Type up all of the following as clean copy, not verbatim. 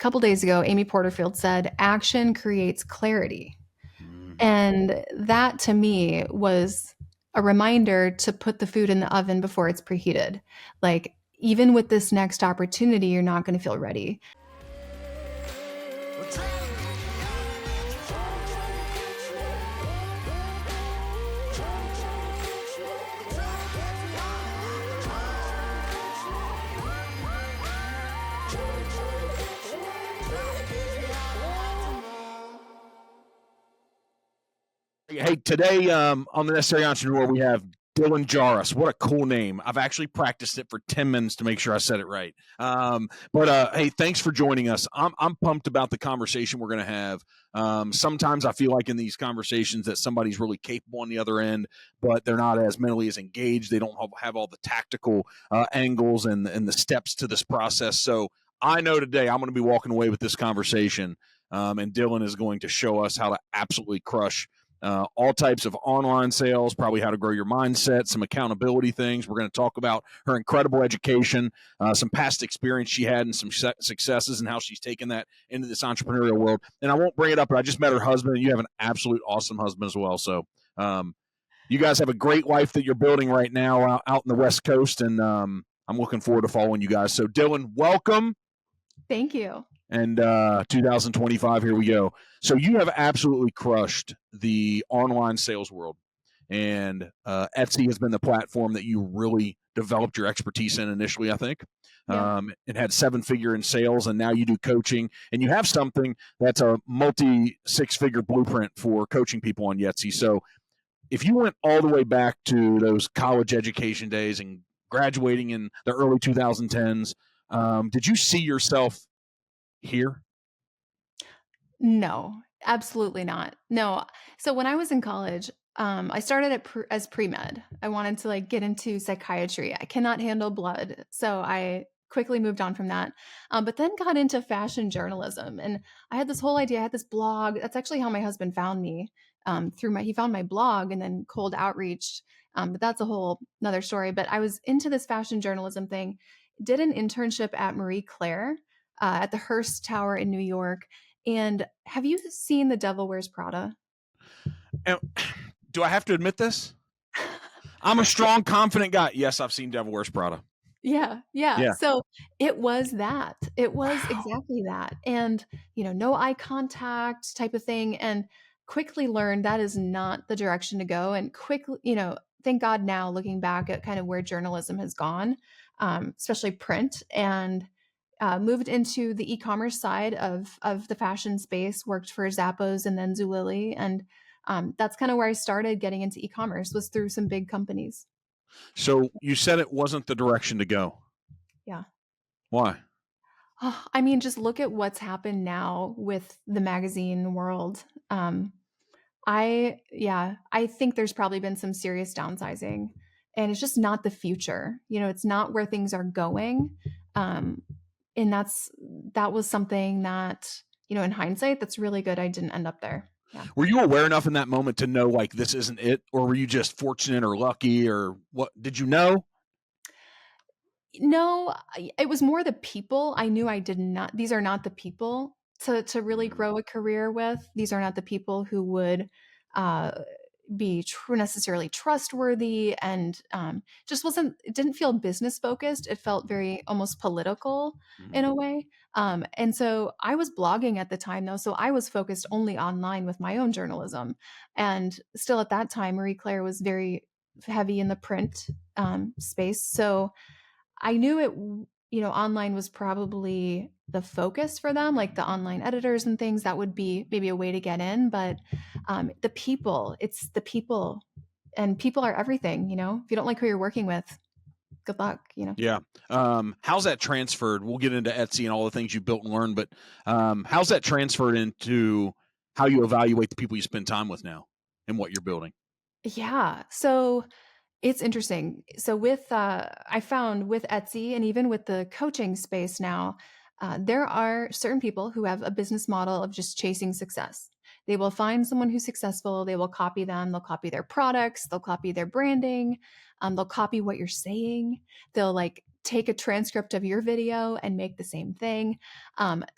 couple days ago, Amy Porterfield said, action creates clarity. Mm. And that to me was a reminder to put the food in the oven before it's preheated. Like, even with this next opportunity, you're not going to feel ready. Hey, today on the Necessary Entrepreneur, we have Dylan Jahraus. What a cool name. I've actually practiced it for 10 minutes to make sure I said it right. Hey, thanks for joining us. I'm pumped about the conversation we're going to have. Sometimes I feel like in these conversations that somebody's really capable on the other end, but they're not as mentally as engaged. They don't have all the tactical angles and the steps to this process. So I know today I'm going to be walking away with this conversation, and Dylan is going to show us how to absolutely crush all types of online sales, probably how to grow your mindset, some accountability things. We're going to talk about her incredible education, some past experience she had, and some successes, and how she's taken that into this entrepreneurial world. And I won't bring it up, but I just met her husband, and you have an absolute awesome husband as well. So you guys have a great life that you're building right now out in the West Coast, and I'm looking forward to following you guys. So Dylan, welcome. Thank you. And 2025, here we go. So you have absolutely crushed the online sales world, and Etsy has been the platform that you really developed your expertise in initially, I think. Yeah. It had 7-figure in sales, and now you do coaching, and you have something that's a multi-6-figure blueprint for coaching people on Etsy. So if you went all the way back to those college education days and graduating in the early 2010s, did you see yourself here? No, absolutely not. No. So when I was in college, I started as pre-med. I wanted to get into psychiatry. I cannot handle blood. So I quickly moved on from that. But then got into fashion journalism. And I had this whole idea. I had this blog. That's actually how my husband found me, he found my blog and then cold outreached. But that's a whole another story. But I was into this fashion journalism thing, did an internship at Marie Claire at the Hearst Tower in New York. And have you seen The Devil Wears Prada? And do I have to admit this? I'm a strong, confident guy. Yes, I've seen Devil Wears Prada. Yeah. So it was that. It was exactly that. And, no eye contact type of thing. And quickly learned that is not the direction to go. And quickly, thank God now looking back at kind of where journalism has gone, especially print, and moved into the e-commerce side of the fashion space, worked for Zappos and then Zulily. And that's kind of where I started getting into e-commerce, was through some big companies. So you said it wasn't the direction to go. Yeah. Why? Oh, I mean, just look at what's happened now with the magazine world. I think there's probably been some serious downsizing, and it's just not the future. It's not where things are going. And that was something that, in hindsight, that's really good I didn't end up there. Yeah. Were you aware enough in that moment to know this isn't it, or were you just fortunate or lucky, or what? Did you know? No, it was more the people. I knew these are not the people to really grow a career with. These are not the people who would be necessarily trustworthy, and it didn't feel business focused. It felt very almost political in a way. And so I was blogging at the time though. So I was focused only online with my own journalism. And still at that time, Marie Claire was very heavy in the print space. So I knew online was probably the focus for them, like the online editors and things. That would be maybe a way to get in. But it's the people, and people are everything. If you don't like who you're working with, good luck. Yeah. How's that transferred? We'll get into Etsy and all the things you built and learned, but how's that transferred into how you evaluate the people you spend time with now and what you're building? Yeah. So it's interesting. So I found with Etsy and even with the coaching space now, there are certain people who have a business model of just chasing success. They will find someone who's successful. They will copy them. They'll copy their products. They'll copy their branding. They'll copy what you're saying. They'll like take a transcript of your video and make the same thing.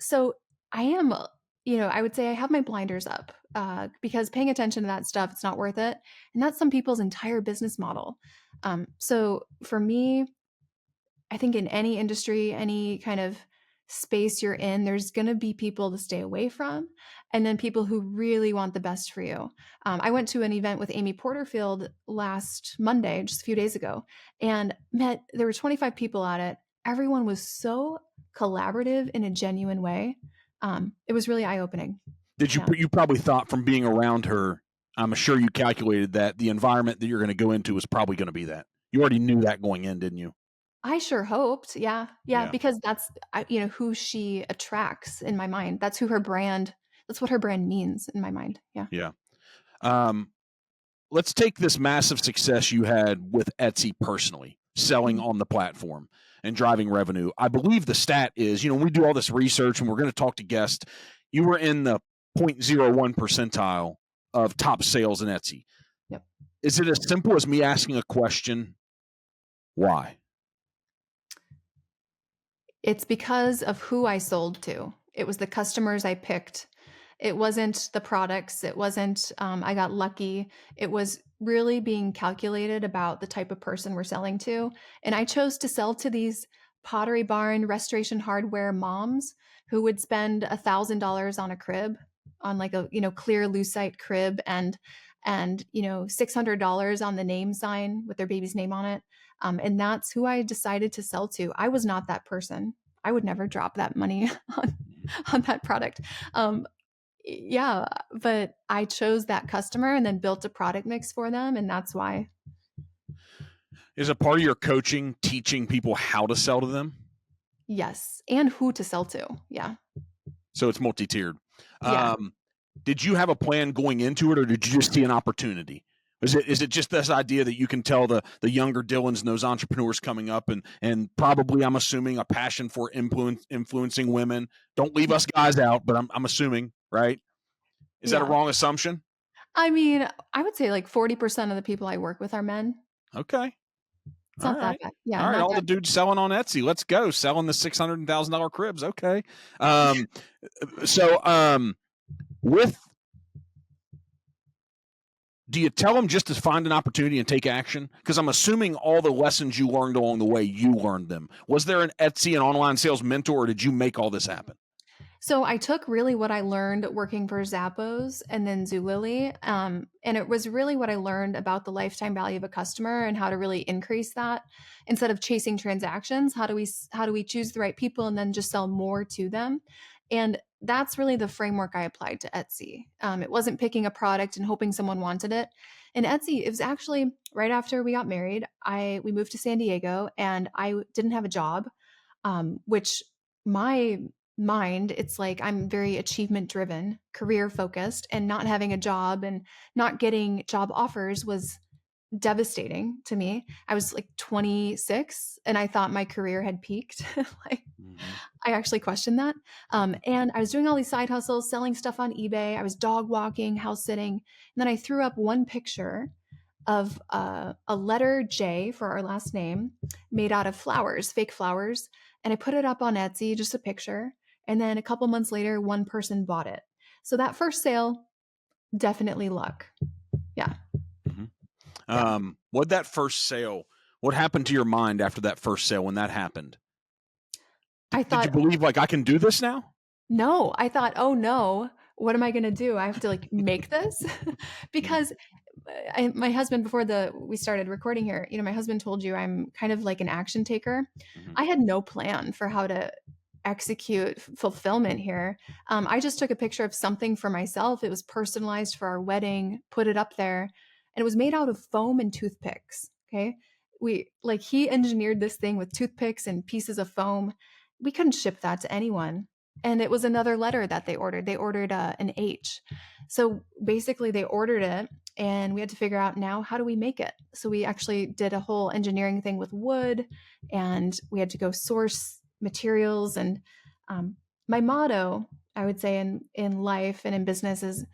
So I am, I would say I have my blinders up because paying attention to that stuff, it's not worth it. And that's some people's entire business model. So for me, I think in any industry, any kind of space you're in, there's going to be people to stay away from, and then people who really want the best for you. I went to an event with Amy Porterfield last Monday, just a few days ago, and there were 25 people at it. Everyone was so collaborative in a genuine way. It was really eye-opening. Did you Yeah. you probably thought from being around her, I'm sure you calculated that the environment that you're going to go into was probably going to be that. You already knew that going in, didn't you? I sure hoped. Yeah. Yeah. Yeah. Because that's, who she attracts in my mind. That's what her brand means in my mind. Yeah. Yeah. Um, let's take this massive success you had with Etsy personally, selling Mhm. on the platform and driving revenue. I believe the stat is, when we do all this research and we're going to talk to guests, you were in the 0.01 percentile of top sales in Etsy. Yep. Is it as simple as me asking a question? Why? It's because of who I sold to. It was the customers I picked. It wasn't the products. It wasn't, I got lucky. It was really being calculated about the type of person we're selling to. And I chose to sell to these Pottery Barn restoration hardware moms who would spend $1,000 on a crib, on like a, clear lucite crib, and $600 on the name sign with their baby's name on it. And that's who I decided to sell to. I was not that person. I would never drop that money on that product. Um, yeah, but I chose that customer and then built a product mix for them, and that's why. Is a part of your coaching teaching people how to sell to them? Yes, and who to sell to. Yeah. So it's multi-tiered. Yeah. Did you have a plan going into it, or did you just see an opportunity? Is it just this idea that you can tell the younger Dylans and those entrepreneurs coming up, and probably, I'm assuming, a passion for influencing women? Don't leave us guys out, but I'm assuming, right? Is that a Yeah. wrong assumption? I mean, I would say like 40% of the people I work with are men. Okay. It's All not that right. bad. Yeah, All right. not All the that. dudes selling on Etsy. Let's go. Selling the $600,000 cribs. Okay. Um, so with do you tell them just to find an opportunity and take action? Because I'm assuming all the lessons you learned along the way, you learned them. Was there an Etsy and online sales mentor, or did you make all this happen? So I took really what I learned working for Zappos and then Zulily, and it was really what I learned about the lifetime value of a customer and how to really increase that instead of chasing transactions. How do we choose the right people and then just sell more to them? And that's really the framework I applied to Etsy. It wasn't picking a product and hoping someone wanted it. And Etsy, it was actually right after we got married. We moved to San Diego, and I didn't have a job, which my mind, it's like I'm very achievement driven, career focused, and not having a job and not getting job offers was devastating to me. I was like 26 and I thought my career had peaked. Like, Mm-hmm. I actually questioned that. And I was doing all these side hustles, selling stuff on eBay. I was dog walking, house sitting. And then I threw up one picture of a letter J for our last name made out of flowers, fake flowers. And I put it up on Etsy, just a picture. And then a couple months later, one person bought it. So that first sale, definitely luck. Yeah. Mm-hmm. Yeah. What that first sale? What happened to your mind after that first sale when that happened? I Did you thought, believe like I can do this now? no, I thought, oh no, what am I going to do? I have to like make this Mm-hmm. because my husband, before we started recording here, my husband told you I'm kind of like an action taker. Mm-hmm. I had no plan for how to execute fulfillment here. I just took a picture of something for myself. It was personalized for our wedding, put it up there, and it was made out of foam and toothpicks. Okay. He engineered this thing with toothpicks and pieces of foam. We couldn't ship that to anyone. And it was another letter that they ordered. They ordered an H. So basically, they ordered it, and we had to figure out now how do we make it. So we actually did a whole engineering thing with wood, and we had to go source materials. And my motto, I would say, in life and in business is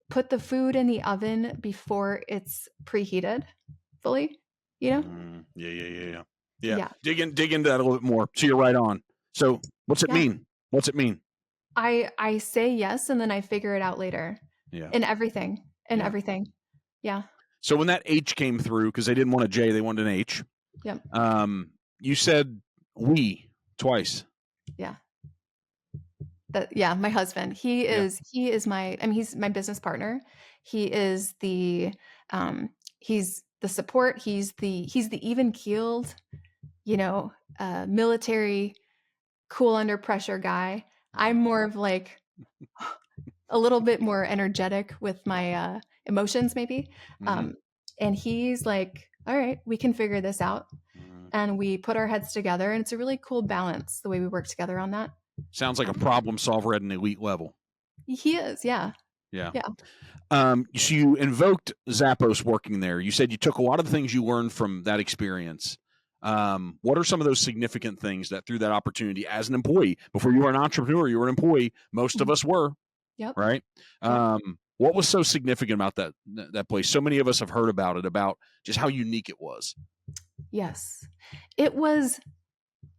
put the food in the oven before it's preheated fully, you know? Yeah, yeah, yeah, yeah. Yeah. Yeah. Dig into that a little bit more. So you're right on. So what's it Yeah. mean? What's it mean? I say yes and then I figure it out later Yeah. in everything, in Yeah. everything. Yeah. So when that H came through, because they didn't want a J, they wanted an H. Yep. You said we twice. Yeah. Yeah, my husband. Yeah. He is my, I mean, he's my business partner. He is he's the support, he's the even keeled, military cool under pressure guy. I'm more of like a little bit more energetic with my emotions maybe. Mm-hmm. Um and he's like, "All right, we can figure this out." Mm-hmm. And we put our heads together and it's a really cool balance the way we work together on that. Sounds like a Um, problem solver at an elite level. he is, yeah. Yeah. Yeah. So you invoked Zappos working there. You said you took a lot of the things you learned from that experience. What are some of those significant things that through that opportunity as an employee, before you were an entrepreneur, you were an employee, most of Mhm. us were, Yep. right? Yep. What was so significant about that place? So many of us have heard about it, about just how unique it was. Yes. It was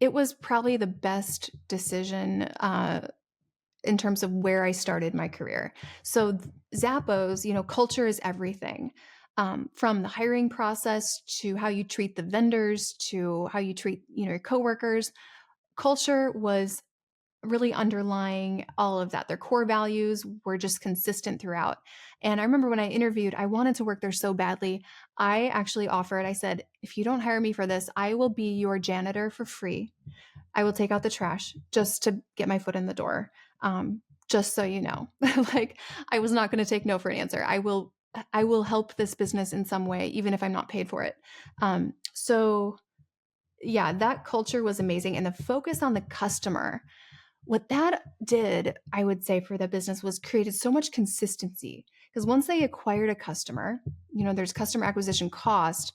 it was probably the best decision in terms of where I started my career. So Zappos, culture is everything. From the hiring process to how you treat the vendors to how you treat, your coworkers. Culture was really underlying all of that. Their core values were just consistent throughout. And I remember when I interviewed, I wanted to work there so badly. I actually offered, I said, if you don't hire me for this, I will be your janitor for free. I will take out the trash just to get my foot in the door. Just so you know, like I was not going to take no for an answer. I will help this business in some way, even if I'm not paid for it. So yeah, that culture was amazing. And the focus on the customer, what that did, I would say, for the business was created so much consistency. Because once they acquired a customer, there's customer acquisition cost,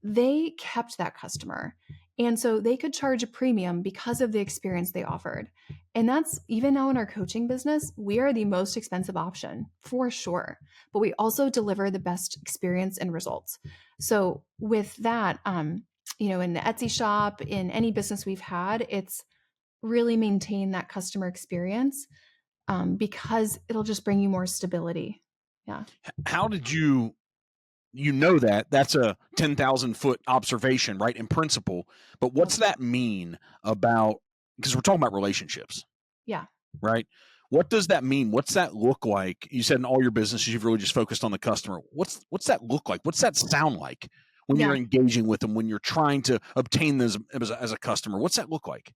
they kept that customer. And so they could charge a premium because of the experience they offered. And that's even now in our coaching business, we are the most expensive option for sure. But we also deliver the best experience and results. So with that, in the Etsy shop, in any business we've had, it's really maintain that customer experience because it'll just bring you more stability. Yeah. How did that's a 10,000-foot observation, right? In principle, but Yep. what's that mean about, because we're talking about relationships, Yeah. right? What does that mean? What's that look like? You said in all your businesses, you've really just focused on the customer. What's that look like? What's that sound like when you're Yeah. engaging with them, when you're trying to obtain them as a customer? What's that look like?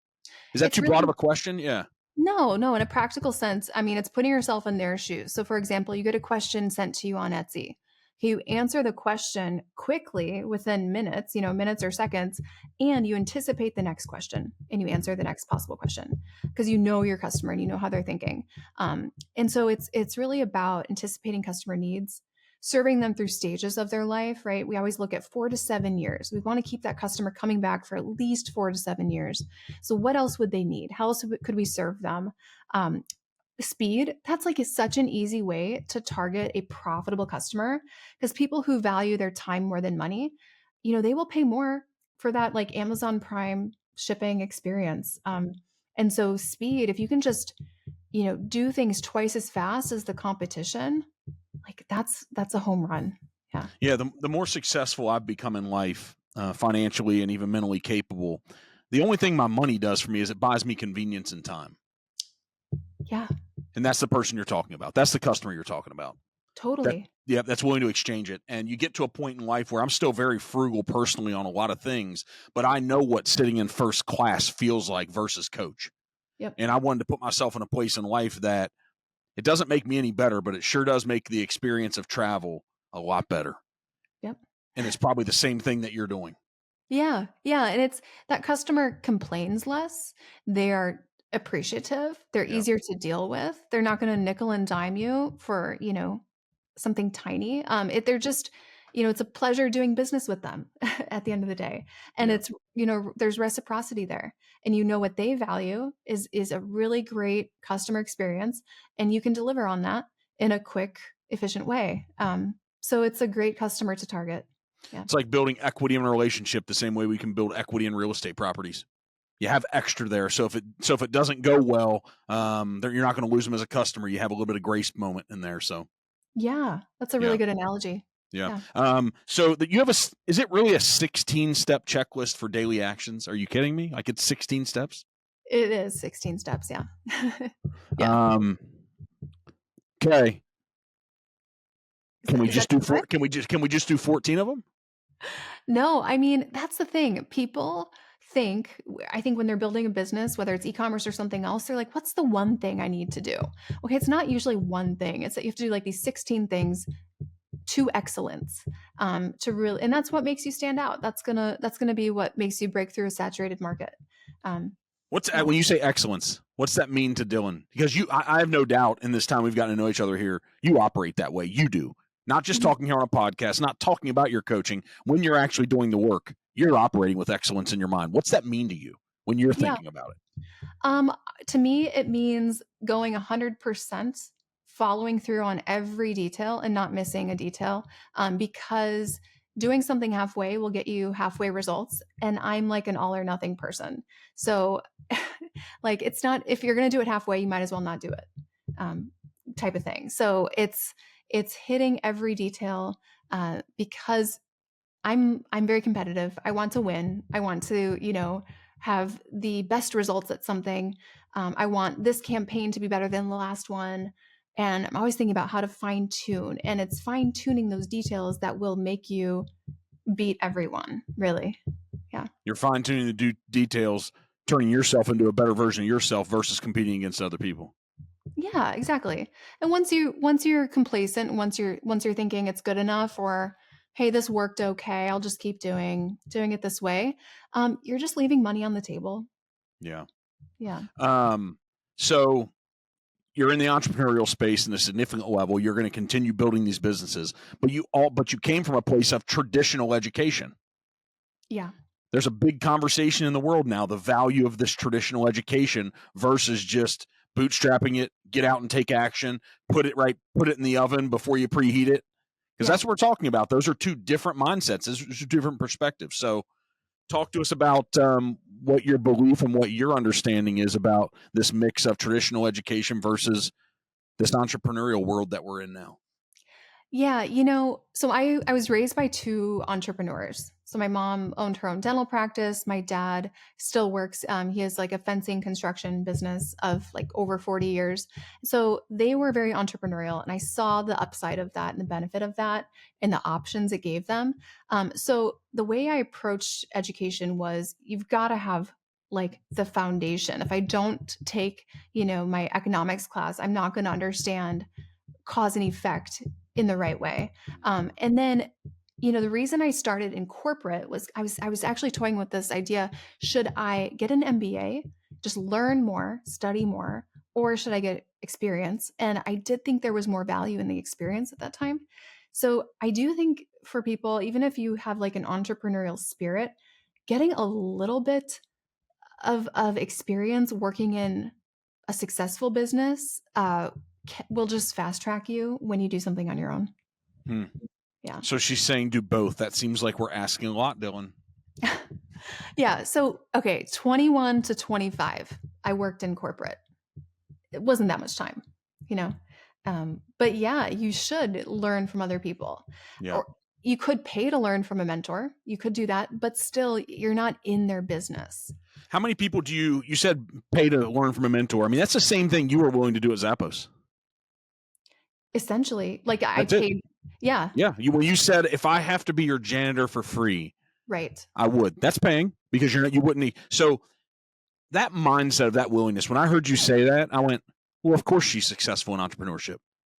Is that It's too broad of really a question? Yeah. no, in a practical sense, I mean, it's putting yourself in their shoes. So, for example, you get a question sent to you on Etsy. You answer the question quickly within minutes, minutes or seconds, and you anticipate the next question and you answer the next possible question because you know your customer and you know how they're thinking. And so it's really about anticipating customer needs, serving them through stages of their life, right? We always look at 4 to 7 years. We want to keep that customer coming back for at least 4 to 7 years. So what else would they need? How else could we serve them? Um, Speed, that's like is such an easy way to target a profitable customer because people who value their time more than money, they will pay more for that like Amazon Prime shipping experience. And so speed, if you can just, do things twice as fast as the competition, like that's a home run. Yeah. Yeah. The more successful I've become in life, financially and even mentally capable, the only thing my money does for me is it buys me convenience and time. Yeah. And that's the person you're talking about. That's the customer you're talking about. Totally. That's willing to exchange it. And you get to a point in life where I'm still very frugal personally on a lot of things, but I know what sitting in first class feels like versus coach. Yep. And I wanted to put myself in a place in life that it doesn't make me any better, but it sure does make the experience of travel a lot better. Yep. And it's probably the same thing that you're doing. Yeah. Yeah. And it's that customer complains less. They are appreciative. They're Yeah. easier to deal with. They're not going to nickel and dime you for, something tiny. They're just, it's a pleasure doing business with them at the end of the day. And Yeah. it's, there's reciprocity there. And what they value is a really great customer experience. And you can deliver on that in a quick efficient way. So it's a great customer to target. Yeah. It's like building equity in a relationship the same way we can build equity in real estate properties. You have extra there, so if it doesn't go well, you're not going to lose them as a customer. You have a little bit of grace moment in there. So Yeah, that's a really yeah, good analogy. yeah. Yeah. So that you have is it really a 16-step checklist for daily actions? Are you kidding me? Like it's 16 steps? It is 16 steps, yeah. Yeah. Okay. Can we Is that just do too much? can we just do 14 of them? No, I mean, that's the thing. People think, I think when they're building a business, whether it's e-commerce or something else, they're like, what's the one thing I need to do? Okay, it's not usually one thing. It's that you have to do like these 16 things to excellence, to really, and that's what makes you stand out. That's gonna be what makes you break through a saturated market. Um, What's yeah. when you say excellence? What's that mean to Dylan? Because I have no doubt in this time we've gotten to know each other here, you operate that way. You do. Not just Mhm. talking here on a podcast, not talking about your coaching. When you're actually doing the work, you're operating with excellence in your mind. What's that mean to you when you're Yeah. thinking about it? Um, to me, it means going 100%, following through on every detail and not missing a detail, because doing something halfway will get you halfway results. And I'm like an all or nothing person. So, like, it's not, if you're going to do it halfway, you might as well not do it, um, type of thing. So it's hitting every detail, because I'm very competitive. I want to win. I want to, have the best results at something. I want this campaign to be better than the last one. And I'm always thinking about how to fine tune. And it's fine tuning those details that will make you beat everyone, really. Yeah. You're fine tuning the details, turning yourself into a better version of yourself versus competing against other people. Yeah, exactly. And once you're complacent, once you're thinking it's good enough, or hey, this worked okay, I'll just keep doing it this way, you're just leaving money on the table. Yeah. Yeah. So you're in the entrepreneurial space in a significant level. You're going to continue building these businesses, but you came from a place of traditional education. Yeah. There's a big conversation in the world now, the value of this traditional education versus just bootstrapping it, get out and take action, put it in the oven before you preheat it. Because Yeah. that's what we're talking about. Those are two different mindsets. Those are two different perspectives. So talk to us about what your belief and what your understanding is about this mix of traditional education versus this entrepreneurial world that we're in now. Yeah, so I was raised by two entrepreneurs. So my mom owned her own dental practice. My dad still works. He has like a fencing construction business of like over 40 years. So they were very entrepreneurial, and I saw the upside of that and the benefit of that and the options it gave them. So the way I approached education was you've got to have like the foundation. If I don't take, my economics class, I'm not going to understand cause and effect in the right way. And then, the reason I started in corporate was I was actually toying with this idea: should I get an MBA, just learn more, study more, or should I get experience? And I did think there was more value in the experience at that time. So I do think for people, even if you have like an entrepreneurial spirit, getting a little bit of experience working in a successful business will just fast track you when you do something on your own. Hmm. Yeah. So she's saying do both. That seems like we're asking a lot, Dylan. Yeah. So, okay, 21 to 25, I worked in corporate. It wasn't that much time, you know? But yeah, you should learn from other people. Yeah. Or you could pay to learn from a mentor. You could do that, but still, you're not in their business. How many people do you said pay to learn from a mentor? I mean, that's the same thing you were willing to do at Zappos. Essentially, like I That's it. paid. Yeah. Yeah. When you said if I have to be your janitor for free, Right. I would. That's paying because you wouldn't need. So that mindset of that willingness, when I heard you say that, I went, well, of course she's successful in entrepreneurship.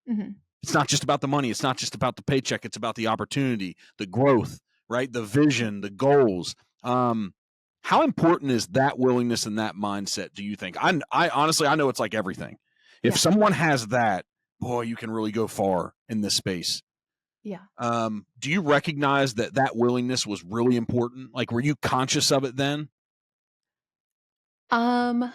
Hmm. It's not just about the money. It's not just about the paycheck. It's about the opportunity, the growth, right? The vision, the goals. How important is that willingness and that mindset, do you think? I honestly, I know it's like everything. If Yeah. someone has that, boy, you can really go far in this space. Yeah. Do you recognize that willingness was really important? Like, were you conscious of it then? Um,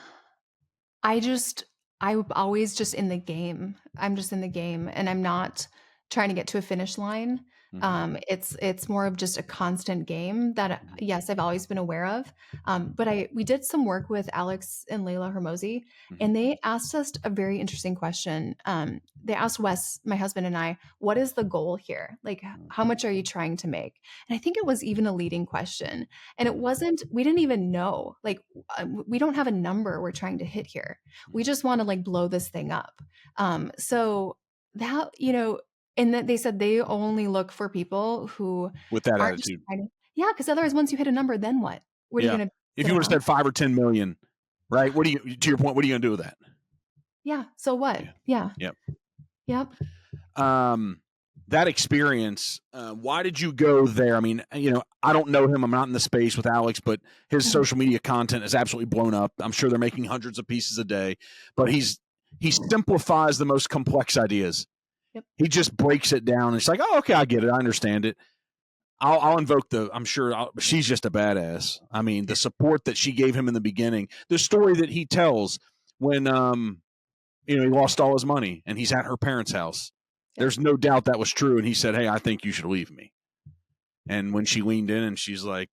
I'm always just in the game. I'm just in the game, and I'm not. trying to get to a finish line. Mhm. It's more of just a constant game that, Mhm. yes, I've always been aware of. But we did some work with Alex and Layla Hermosi, Mhm. and they asked us a very interesting question. They asked Wes, my husband, and I, what is the goal here? Like, Mhm. how much are you trying to make? And I think it was even a leading question. And it Mhm. wasn't, we didn't even know, like, we don't have a number we're trying to hit here. We Mhm. just want to like blow this thing up. So that, and that they said they only look for people who With that aren't just attitude. trying to, yeah, because otherwise, once you hit a number, then what? What are you Yeah. going to If sit you would have around? said 5 or 10 million, right? What do you to your point, what are you gonna do with that? Yeah. So what? Yeah. Yeah. Yep. Yep. Um, that experience, why did you go there? I mean, I don't know him. I'm not in the space with Alex, but his Mhm. social media content is absolutely blown up. I'm sure they're making hundreds of pieces a day, but he simplifies the most complex ideas. Yep. He just breaks it down. And it's like, oh, okay, I get it. I understand it. I'll invoke I'm sure she's just a badass. I mean, the support that she gave him in the beginning, the story that he tells when, he lost all his money and he's at her parents' house. Yep. There's no doubt that was true. And he said, hey, I think you should leave me. And when she leaned in and she's like,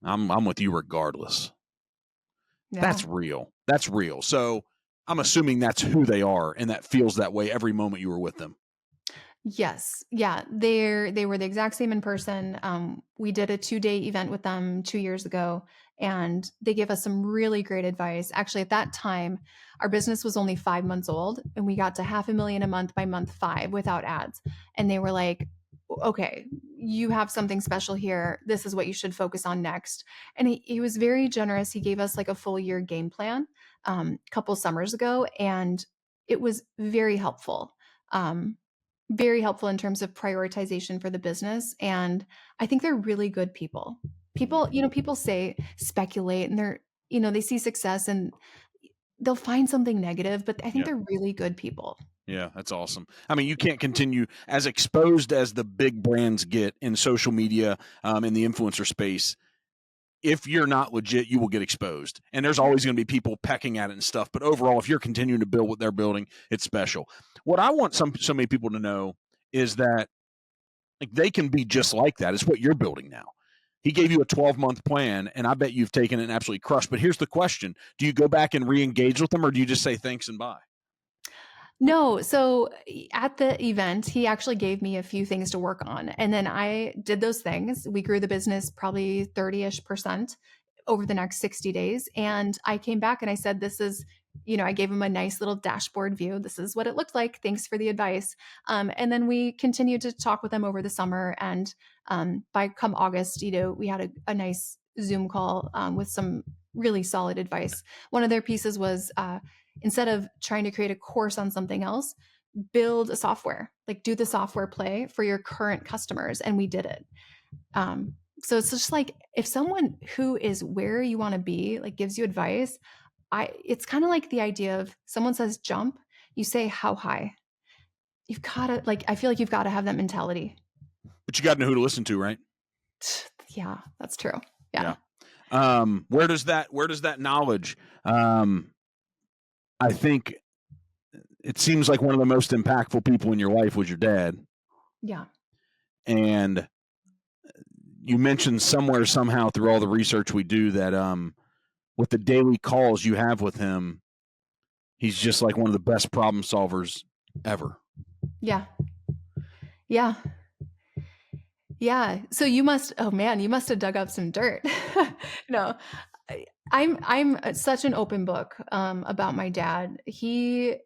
I'm with you regardless. Yeah. That's real. That's real. So I'm assuming that's who they are and that feels that way every moment you were with them. Yes. Yeah. They were the exact same in person. We did a 2-day event with them 2 years ago, and they gave us some really great advice. Actually, at that time, our business was only 5 months old, and we got to 500,000 a month by month 5 without ads. And they were like, okay, you have something special here. This is what you should focus on next. And he was very generous. He gave us like a full year game plan a couple summers ago, and it was Um, very helpful in terms of prioritization for the business. And I think they're really good people. Mhm. People say speculate and they see success and they'll find something negative, but I think Yeah. they're really good people. Yeah, that's awesome. I mean, you can't continue as exposed as the big brands get in social media, in the influencer space. If you're not legit, you will get exposed. And there's Yeah. always going to be people pecking at it and stuff. But overall, if you're continuing to build what they're building, it's special. What I want so many people to know is that like they can be just like that. It's what you're building now. He gave you a 12-month plan, and I bet you've taken it and absolutely crushed. But here's the question: do you go back and re-engage with them, or do you just say thanks and bye? No, so at the event, he actually gave me a few things to work on. And then I did those things. We grew the business probably 30-ish% over the next 60 days. And I came back and I said, I gave him a nice little dashboard view. This is what it looked like. Thanks for the advice. And then we continued to talk with them over the summer. And by come August, we had a nice Zoom call with some really solid advice. One of their pieces was, instead of trying to create a course on something else, build a software, like do the software play for your current customers. And we did it. So it's just like if someone who is where you want to be, like gives you advice, it's kind of like the idea of someone says jump, you say how high. You've got to like, I feel like you've got to have that mentality. But you got to know who to listen to, right? Yeah, that's true. Yeah. Yeah. Where does that knowledge? I think it seems like one of the most impactful people in your life was your dad, Yeah. and you mentioned somewhere somehow through all the research we do that with the daily calls you have with him, he's just like one of the best problem solvers ever. Yeah. Yeah. Yeah. So oh man, you must have dug up some dirt. No, I'm such an open book about my dad. He's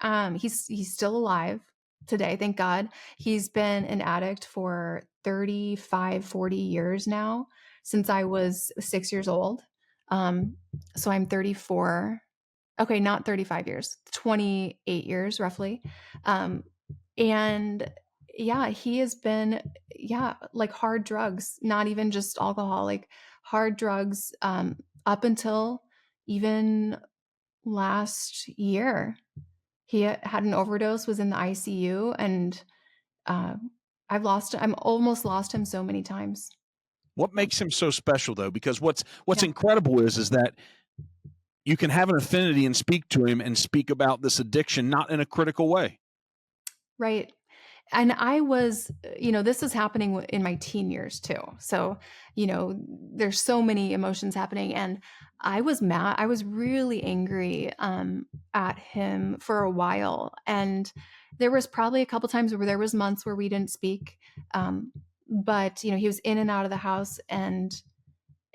still alive today, thank God. He's been an addict for 35, 40 years now, since I was 6 years old. Um, so I'm 34. Okay, not 35 years, 28 years roughly. Um, and yeah, he has been, yeah, like hard drugs, not even just alcohol, like hard drugs, up until even last year. He had an overdose, was in the ICU, and uh, I'm almost lost him so many times. What Yep. makes him so special, though? Because what's Yeah. incredible is that you can have an affinity and speak to him and speak about this addiction not in a critical way. Right. And I was, this is happening in my teen years too. So, there's so many emotions happening. And I was mad. I was really angry at him for a while. And there was probably a couple times where there was months where we didn't speak. But, he was in and out of the house. And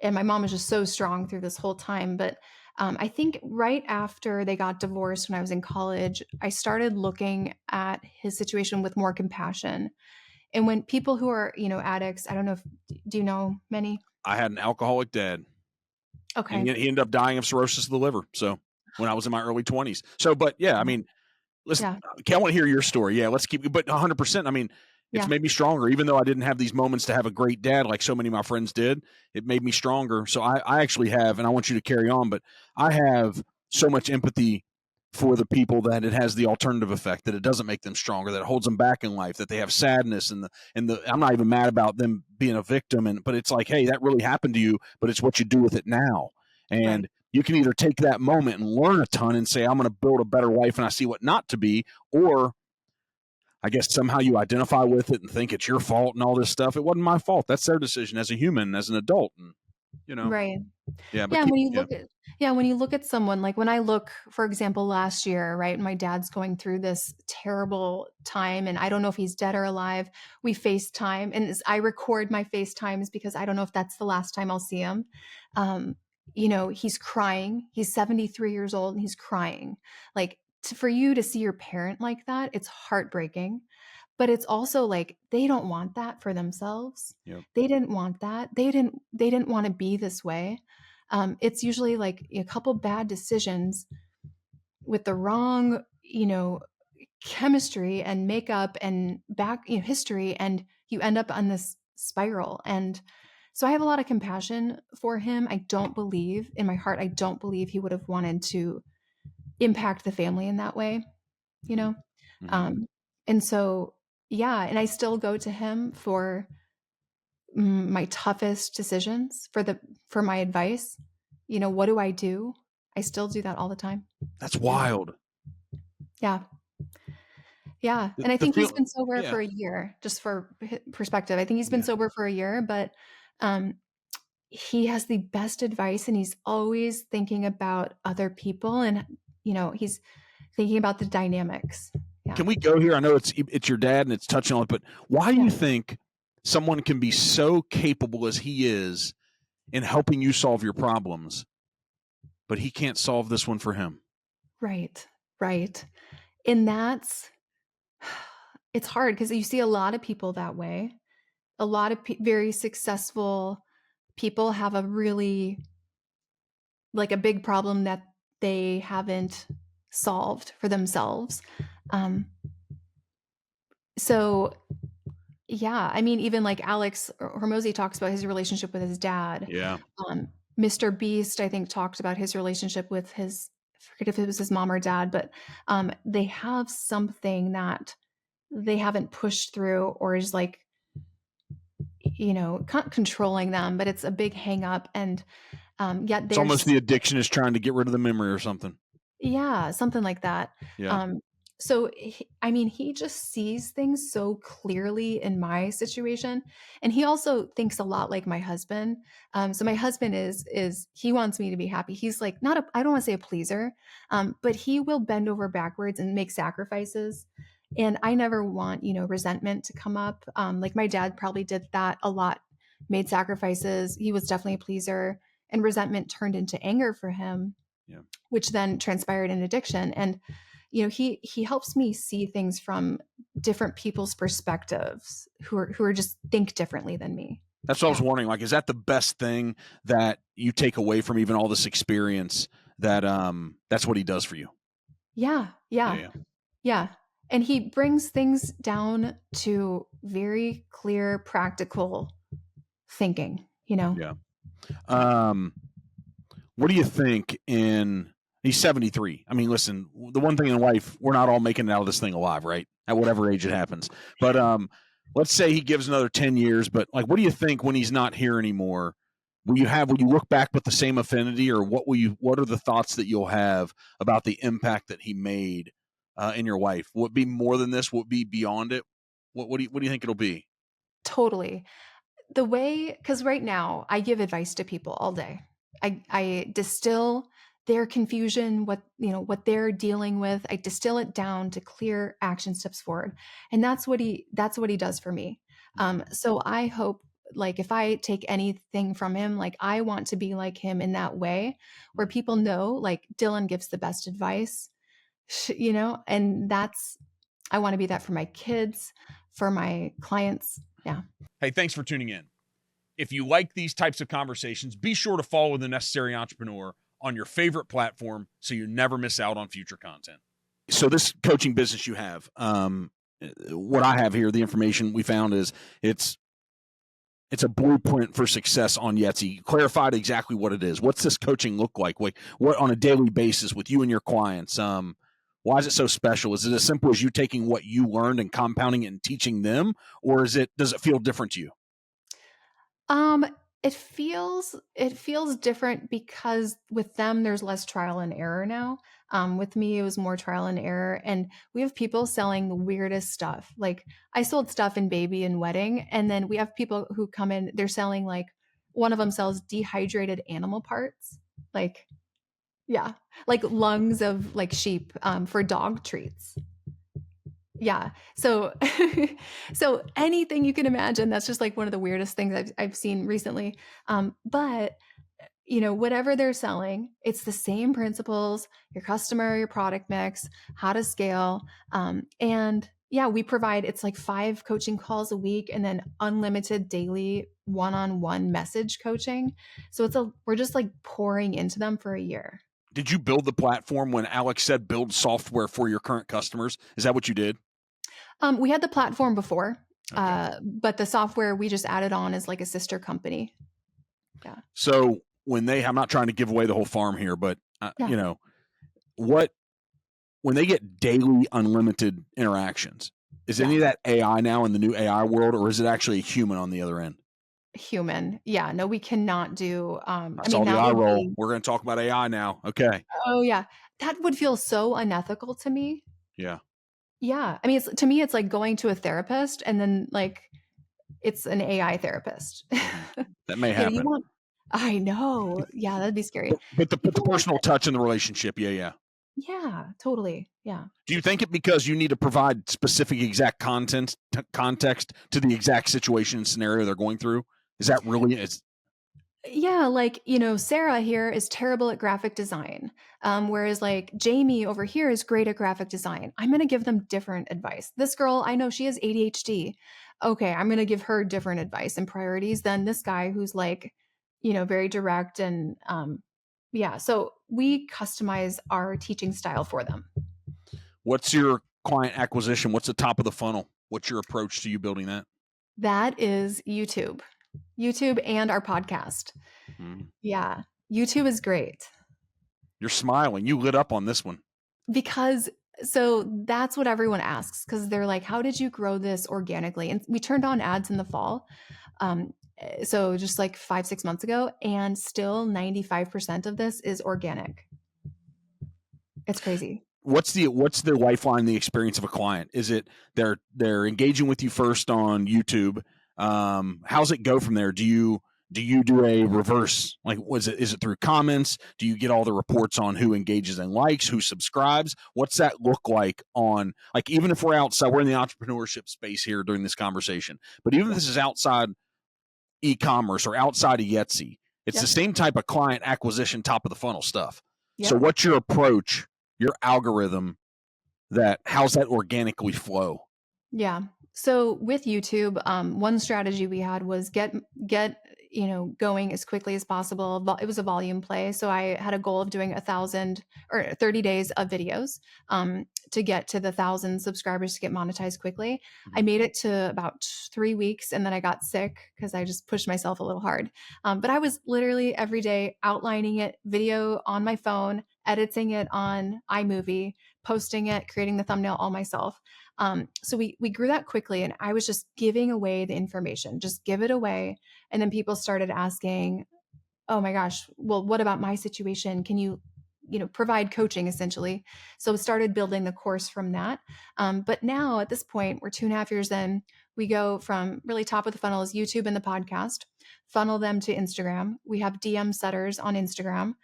my mom was just so strong through this whole time. But I think right after they got divorced when I was in college, I started looking at his situation with more compassion. And when people who are, addicts, I don't know if, do you know many? I had an alcoholic dad, and Okay. he ended up dying of cirrhosis of the liver. So when I was in my early 20s. So, but yeah, I mean, listen, Yeah. okay, I want to hear your story. Yeah, let's keep, but 100%. I mean, it's Yeah. made me stronger, even though I didn't have these moments to have a great dad like so many of my friends did. It made me stronger. So I actually have, and I want you to carry on, but I have so much empathy for the people that it has the alternative effect, that it doesn't make them stronger, that it holds them back in life, that they have sadness and I'm not even mad about them being a victim. But it's like, hey, that really happened to you, but it's what you do with it now. Right. And you can either take that moment and learn a ton and say, I'm going to build a better life and I see what not to be, or I guess somehow you identify with it and think it's your fault and all this stuff. It wasn't my fault. That's their decision as a human, as an adult. And, you know, Right. yeah, but Yeah, and keep, when you yeah, look at yeah, when you look at someone, like when I look, for example, last year, right, my dad's going through this terrible time, and I don't know if he's dead or alive. We FaceTime, and I record my FaceTimes because I don't know if that's the last time I'll see him. Um, he's crying. He's 73 years old and he's crying. Like for you to see your parent like that, it's heartbreaking. But it's also like they don't want that for themselves. yeah. They didn't want that. They didn't want to be this way. It's usually like a couple bad decisions with the wrong, chemistry and makeup and back, history, and you end up on this spiral. And so I have a lot of compassion for him. I don't believe in my heart, I don't believe he would have wanted to impact the family in that way, you Mm-hmm. know? Mm-hmm. Um, and so, yeah, and I still go to him for my toughest decisions, for my advice. What do I do? I still do that all the time. That's Yeah. wild. Yeah. Yeah. And I The think he's feel, been sober yeah, for a year, just for perspective. I think he's been yeah. sober for a year, but um, he has the best advice and he's always thinking about other people and, he's thinking about the dynamics. Yeah. Can we go here? I know it's your dad and it's touching on it, but why do Yeah. you think someone can be so capable as he is in helping you solve your problems, but he can't solve this one for him? Right. Right. And it's hard because you see a lot of people that way. A lot of very successful people have a really like a big problem that they haven't solved for themselves. Um, so yeah, I mean, even like Alex Hormozy talks about his relationship with his dad. Yeah. Um, Mr. Beast, I think, talked about his relationship with I forget if it was his mom or dad, but they have something that they haven't pushed through or is like, controlling them, but it's a big hang up. And yet It's almost there's the addiction is trying to get rid of the memory or something. Yeah, something like that. Yeah. Um, so I mean, he just sees things so clearly in my situation, and he also thinks a lot like my husband. So my husband is he wants me to be happy. He's like not a I don't want to say a pleaser, but he will bend over backwards and make sacrifices. And I never want resentment to come up. Like my dad probably did that a lot, made sacrifices. He was definitely a pleaser, and resentment turned into anger for him, Yeah. which then transpired in addiction. And he helps me see things from different people's perspectives who are just think differently than me. That's what I was Yeah. wondering. Like, is that the best thing that you take away from even all this experience? That's what he does for you. Yeah. Yeah, Yeah. yeah, Yeah. And he brings things down to very clear, practical thinking, yeah. Um, what do you think in he's 73. I mean, listen, the one thing in life, we're not all making it out of this thing alive, right? At whatever age it happens. But let's say he gives another 10 years, but like what do you think when he's not here anymore? Will you look back with the same affinity, or what are the thoughts that you'll have about the impact that he made in your life? Will it be more than this? Will it be beyond it? What do you think it'll be? Totally. The way, because right now I give advice to people all day. I distill their confusion, what they're dealing with. I distill it down to clear action steps forward. And that's what he does for me. So I hope, like, if I take anything from him, like, I want to be like him in that way, where people know, like, Dylan gives the best advice, and I want to be that for my kids, for my clients. Yeah. Hey, thanks for tuning in. If you like these types of conversations, be sure to follow The Necessary Entrepreneur on your favorite platform so you never miss out on future content. So this coaching business you have, what I have here, the information we found is it's a blueprint for success on Yetsy. You clarified exactly what it is. What's this coaching look like? Like, what on a daily basis with you and your clients? Why is it so special? Is it as simple as you taking what you learned and compounding it and teaching them, or does it feel different to you? Um, it feels different because with them there's less trial and error now. With me it was more trial and error, and we have people selling the weirdest stuff. Like, I sold stuff in baby and wedding, and then we have people who come in, they're selling, like, one of them sells dehydrated animal parts. Like, yeah, like lungs of, like, sheep, for dog treats. Yeah. So so anything you can imagine, that's just like one of the weirdest things I've seen recently. But whatever they're selling, it's the same principles, your customer, your product mix, how to scale. And yeah, we provide, it's like 5 coaching calls a week and then unlimited daily one-on-one message coaching. So we're just like pouring into them for a year. Did you build the platform when Alex said build software for your current customers? Is that what you did? We had the platform before, Okay. but the software we just added on as like a sister company. Yeah. So I'm not trying to give away the whole farm here, but Yeah. what when they get daily unlimited interactions, is any Yeah. of that AI now in the new AI world, or is it actually a human on the other end? Human. Yeah. No, we cannot do. I I mean, saw the that eye would roll. be. We're going to talk about AI now. Okay. Oh yeah, that would feel so unethical to me. Yeah. Yeah. I mean, to me, it's like going to a therapist and then, like, it's an AI therapist. That may You happen. want. I know. Yeah, that'd be scary. But the People want personal that. touch in the relationship, yeah, yeah. Yeah. Totally. Yeah. Do you think it because you need to provide specific exact context to the exact situation and scenario they're going through? Is that really is Yeah, like, Sarah here is terrible at graphic design. Whereas, like, Jamie over here is great at graphic design. I'm going to give them different advice. This girl, I know she has ADHD. Okay, I'm going to give her different advice and priorities than this guy who's, like, very direct. And yeah, so we customize our teaching style for them. what's your client acquisition? What's the top of the funnel? What's your approach to you building that? That is YouTube and our podcast. Mhm. Yeah, YouTube is great. You're smiling. You lit up on this one. Because so that's what everyone asks, because they're like, how did you grow this organically? And we turned on ads in the fall. So just like 5, 6 months ago, and still 95% of this is organic. It's crazy. What's the lifeline, the experience of a client? Is it they're engaging with you first on YouTube? How's it go from there? Do you do a reverse, like, is it through comments? Do you get all the reports on who engages and likes, who subscribes? What's that look like on, like, even if we're outside, we're in the entrepreneurship space here during this conversation, but even if Yeah. this is outside e-commerce or outside of Yetsy, it's the Yep. same type of client acquisition, top of the funnel stuff. So Yep. what's your approach, your algorithm, how's that organically flow? Yeah. So with YouTube, one strategy we had was get going as quickly as possible. It was a volume play, so I had a goal of doing 1,000 or 30 days of videos, to get to the 1,000 subscribers to get monetized quickly. I Mhm. made it to about 3 weeks, and then I got sick because I just pushed myself a little hard. But I was literally every day outlining it, video on my phone, editing it on iMovie, posting it, creating the thumbnail all myself. So we grew that quickly, and I was just giving away the information, just give it away. And then people started asking, "Oh my gosh, well, what about my situation? Can you provide coaching essentially. So started building the course from that. But now at this point, we're 2.5 years in. We go from really top of the funnel is YouTube and the podcast, funnel them to Instagram. We have DM setters on Instagram.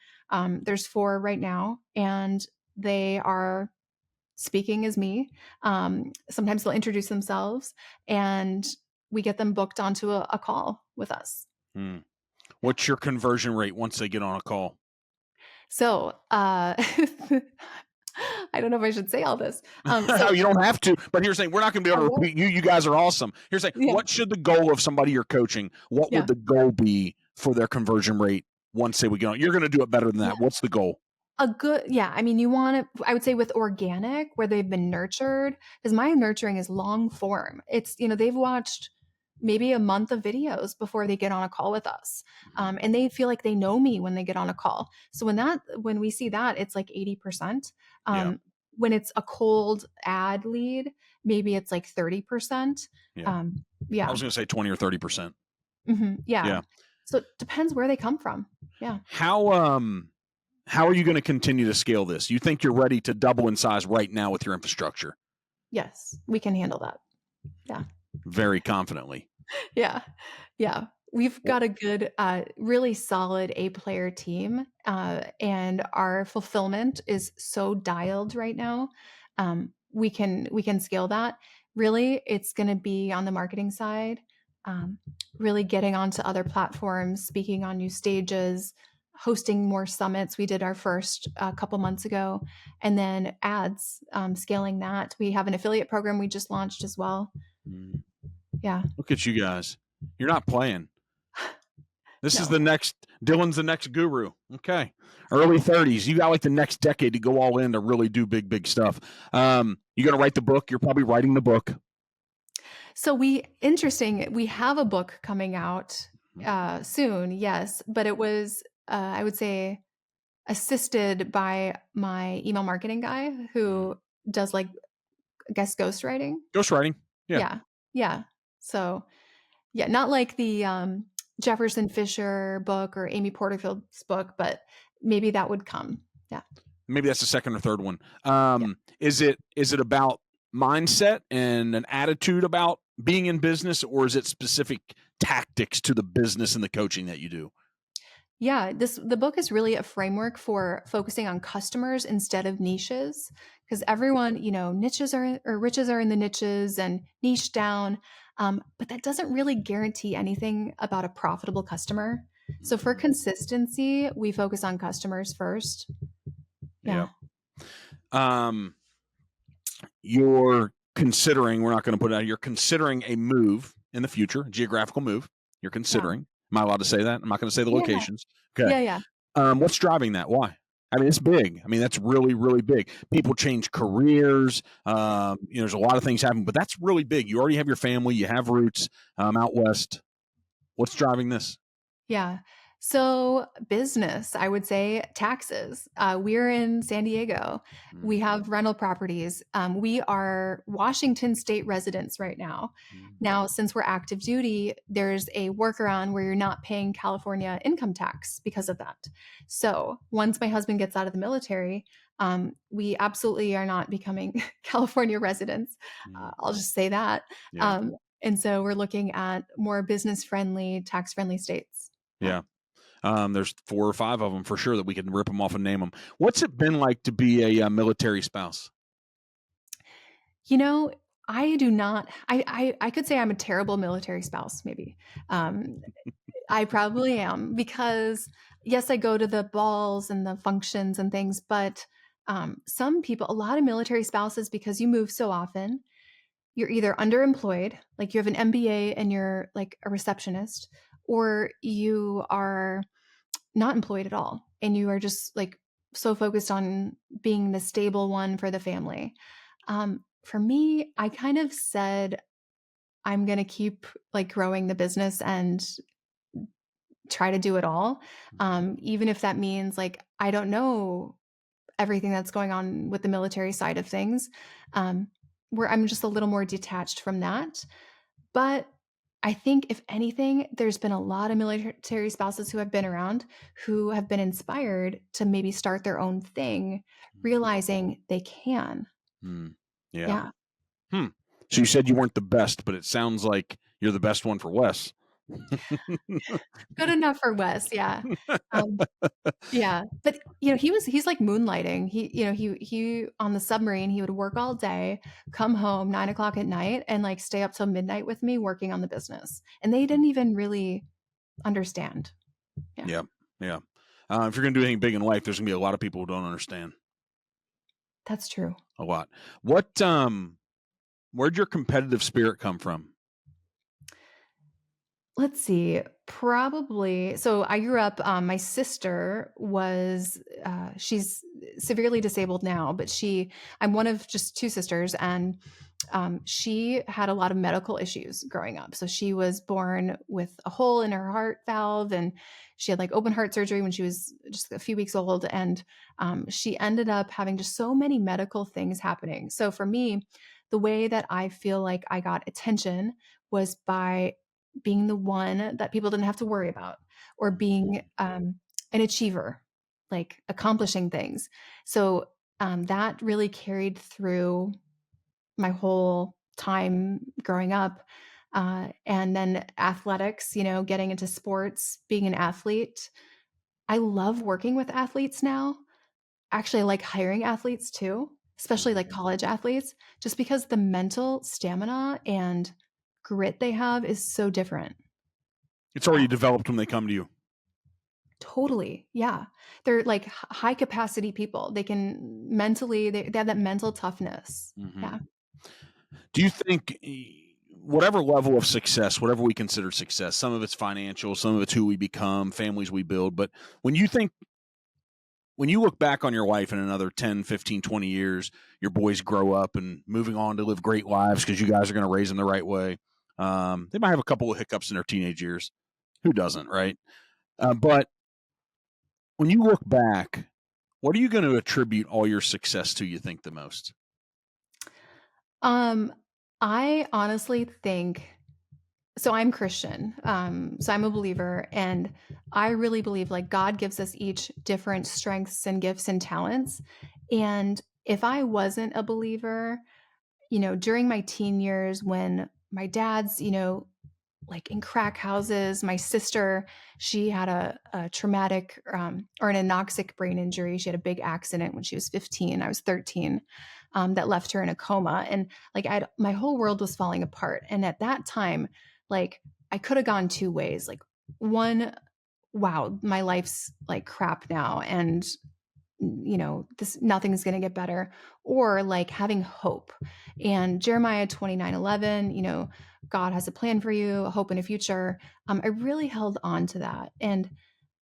There's 4 right now, and they are speaking as me. Sometimes they'll introduce themselves, and we get them booked onto a call with us. Hmm. What's your conversion rate once they get on a call? So, I don't know if I should say all this. No, you don't have to. But here's the thing: we're not going to be able to repeat you. You guys are awesome. Here's the thing: Yeah, what should the goal of somebody you're coaching? What would yeah, the goal be for their conversion rate once they would get on? You're going to do it better than yeah. that. What's the goal? Yeah. I mean, you want to, I would say with organic, where they've been nurtured, because my nurturing is long form. They've watched maybe a month of videos before they get on a call with us. And they feel like they know me when they get on a call. So when we see that, it's like 80%. Yeah, When it's a cold ad lead, maybe it's like 30%. yeah. I Yeah. was going to say 20 or 30%. Yeah. Yeah. So it depends where they come from. Yeah. How are you going to continue to scale this? You think you're ready to double in size right now with your infrastructure? Yes, we can handle that. Yeah. Very confidently. Yeah. Yeah. We've got a good, really solid A-player team, and our fulfillment is so dialed right now. We can scale that. Really, it's going to be on the marketing side, um, really getting onto other platforms, speaking on new stages, hosting more summits. We did our first a couple months ago, and then ads, scaling that. We have an affiliate program we just launched as well. Mm. Yeah. Look at you guys. You're not playing. This is No. Dylan's the next guru. Okay. Early 30s. You got like the next decade to go all in to really do big, big stuff. You going to write the book? You're probably writing the book. So interesting. We have a book coming out soon, yes, but it was, I would say, assisted by my email marketing guy who does like, I guess, ghostwriting. Ghostwriting. Yeah. Yeah, yeah. So yeah, not like the Jefferson Fisher book or Amy Porterfield's book, but maybe that would come. Yeah, Maybe that's the second or third one. yeah. Is it about mindset and an attitude about being in business, or is it specific tactics to the business and the coaching that you do? Yeah, the book is really a framework for focusing on customers instead of niches, because everyone, niches are or riches are in the niches and niche down, but that doesn't really guarantee anything about a profitable customer. So for consistency, we focus on customers first. Yeah. Yeah. You're considering, we're not going to put it out, you're considering a move in the future, a geographical move. You're Yeah. considering. Am I allowed to say that? I'm not going to say the Yeah. locations. Okay. Yeah. Yeah. What's driving that? Why? I mean, it's big. I mean, that's really, really big. People change careers. There's a lot of things happening, but that's really big. You already have your family. You have roots out west. What's driving this? Yeah. So, business, I would say taxes. We're in San Diego. We have rental properties. We are Washington state residents right now. Now, since we're active duty, there's a workaround where you're not paying California income tax because of that. So, once my husband gets out of the military, we absolutely are not becoming California residents. I'll just say that. Yeah. And so, we're looking at more business friendly, tax friendly states. Yeah. There's 4 or 5 of them for sure that we can rip them off and name them. What's it been like to be a military spouse? You know, I do not. I could say I'm a terrible military spouse. Maybe I probably am because yes, I go to the balls and the functions and things, but some people, a lot of military spouses, because you move so often, you're either underemployed, like you have an MBA and you're like a receptionist, or you are not employed at all and you are just like so focused on being the stable one for the family. For me, I kind of said I'm going to keep like growing the business and try to do it all, even if that means like I don't know everything that's going on with the military side of things, where I'm just a little more detached from that. But I think if anything, there's been a lot of military spouses who have been around who have been inspired to maybe start their own thing, realizing they can. Hmm. Yeah. Yeah. Hmm. So you said you weren't the best, but it sounds like you're the best one for Wes. Good enough for Wes, yeah. Um, yeah, but, he's like moonlighting. He on the submarine, he would work all day, come home 9 o'clock at night, and, like, stay up till midnight with me working on the business, and they didn't even really understand. Yeah, Yeah. Yeah. If you're going to do anything big in life, there's going to be a lot of people who don't understand that's true. a lot. Where'd your competitive spirit come from? Let's see, probably so I grew up, my sister was, she's severely disabled now, but I'm one of just 2 sisters, and, she had a lot of medical issues growing up. So she was born with a hole in her heart valve, and she had, like, open heart surgery when she was just a few weeks old, and, she ended up having just so many medical things happening. So for me, the way that I feel like I got attention was by being the one that people didn't have to worry about, or being an achiever, like accomplishing things. So that really carried through my whole time growing up. And then athletics, getting into sports, being an athlete. I love working with athletes now. Actually, I like hiring athletes too, especially Mhm. like college athletes, just because the mental stamina and grit they have is so different. It's already Yeah. developed when they come to you. Totally, yeah. They're, like, high capacity people. They can mentally they have that mental toughness. Hmm. Yeah. Do you think whatever level of success, whatever we consider success, some of it's financial, some of it's who we become, families we build, but when you think when you look back on your life in another 10, 15, 20 years, your boys grow up and moving on to live great lives because you guys are going to raise them the right way. They might have a couple of hiccups in their teenage years. Who doesn't, right? But when you look back, what are you going to attribute all your success to, you think, the most? Um, I honestly think so I'm Christian, so I'm a believer, and I really believe, like, God gives us each different strengths and gifts and talents, and if I wasn't a believer, during my teen years when my dad's, like in crack houses. My sister, she had a traumatic or an anoxic brain injury. She had a big accident when she was 15. I was 13, that left her in a coma. And like my whole world was falling apart. And at that time, like I could have gone 2 ways. Like, one, wow, my life's like crap now. And this nothing's going to get better, or like having hope. And Jeremiah 29:11, God has a plan for you, a hope and a future. I really held on to that. And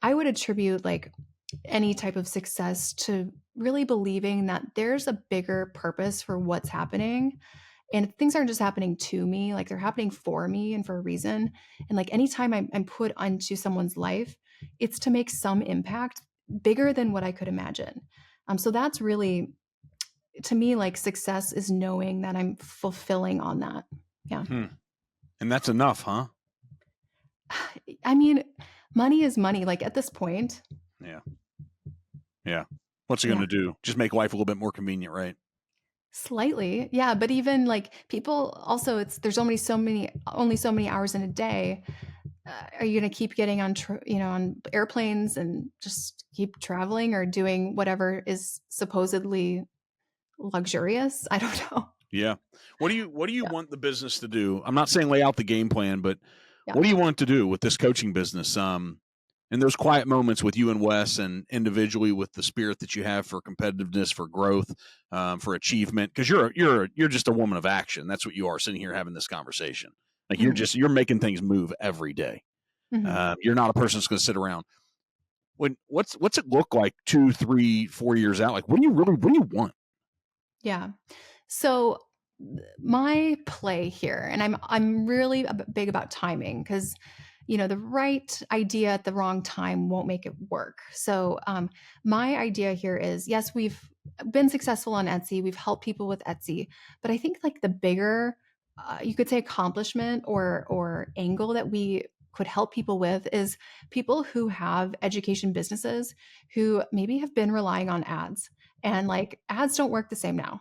I would attribute like any type of success to really believing that there's a bigger purpose for what's happening, and things aren't just happening to me, like they're happening for me and for a reason. And like anytime I'm put onto someone's life, it's to make some impact bigger than what I could imagine. So that's really, to me, like success is knowing that I'm fulfilling on that. Yeah. Hmm. And that's enough, huh? I mean, money is money. Like at this point, Yeah. Yeah. What's it going yeah, to do? Just make life a little bit more convenient, right? slightly. Yeah. But even like people also, there's only so many hours in a day. Are you going to keep getting on, on airplanes and just keep traveling or doing whatever is supposedly luxurious? I don't know. Yeah. What do you Yeah. want the business to do? I'm not saying lay out the game plan, but Yeah. what do you want it to do with this coaching business? And those quiet moments with you and Wes, and individually with the spirit that you have for competitiveness, for growth, for achievement, because you're just a woman of action. That's what you are, sitting here having this conversation. Like Mhm. you're making things move every day. Mhm. You're not a person that's going to sit around. What's it look like 2, 3, 4 years out? Like what do you want? Yeah. So my play here, and I'm really big about timing because the right idea at the wrong time won't make it work. So my idea here is, yes, we've been successful on Etsy, we've helped people with Etsy, but I think like the bigger you could say accomplishment or angle that we could help people with is people who have education businesses who maybe have been relying on ads, and like ads don't work the same now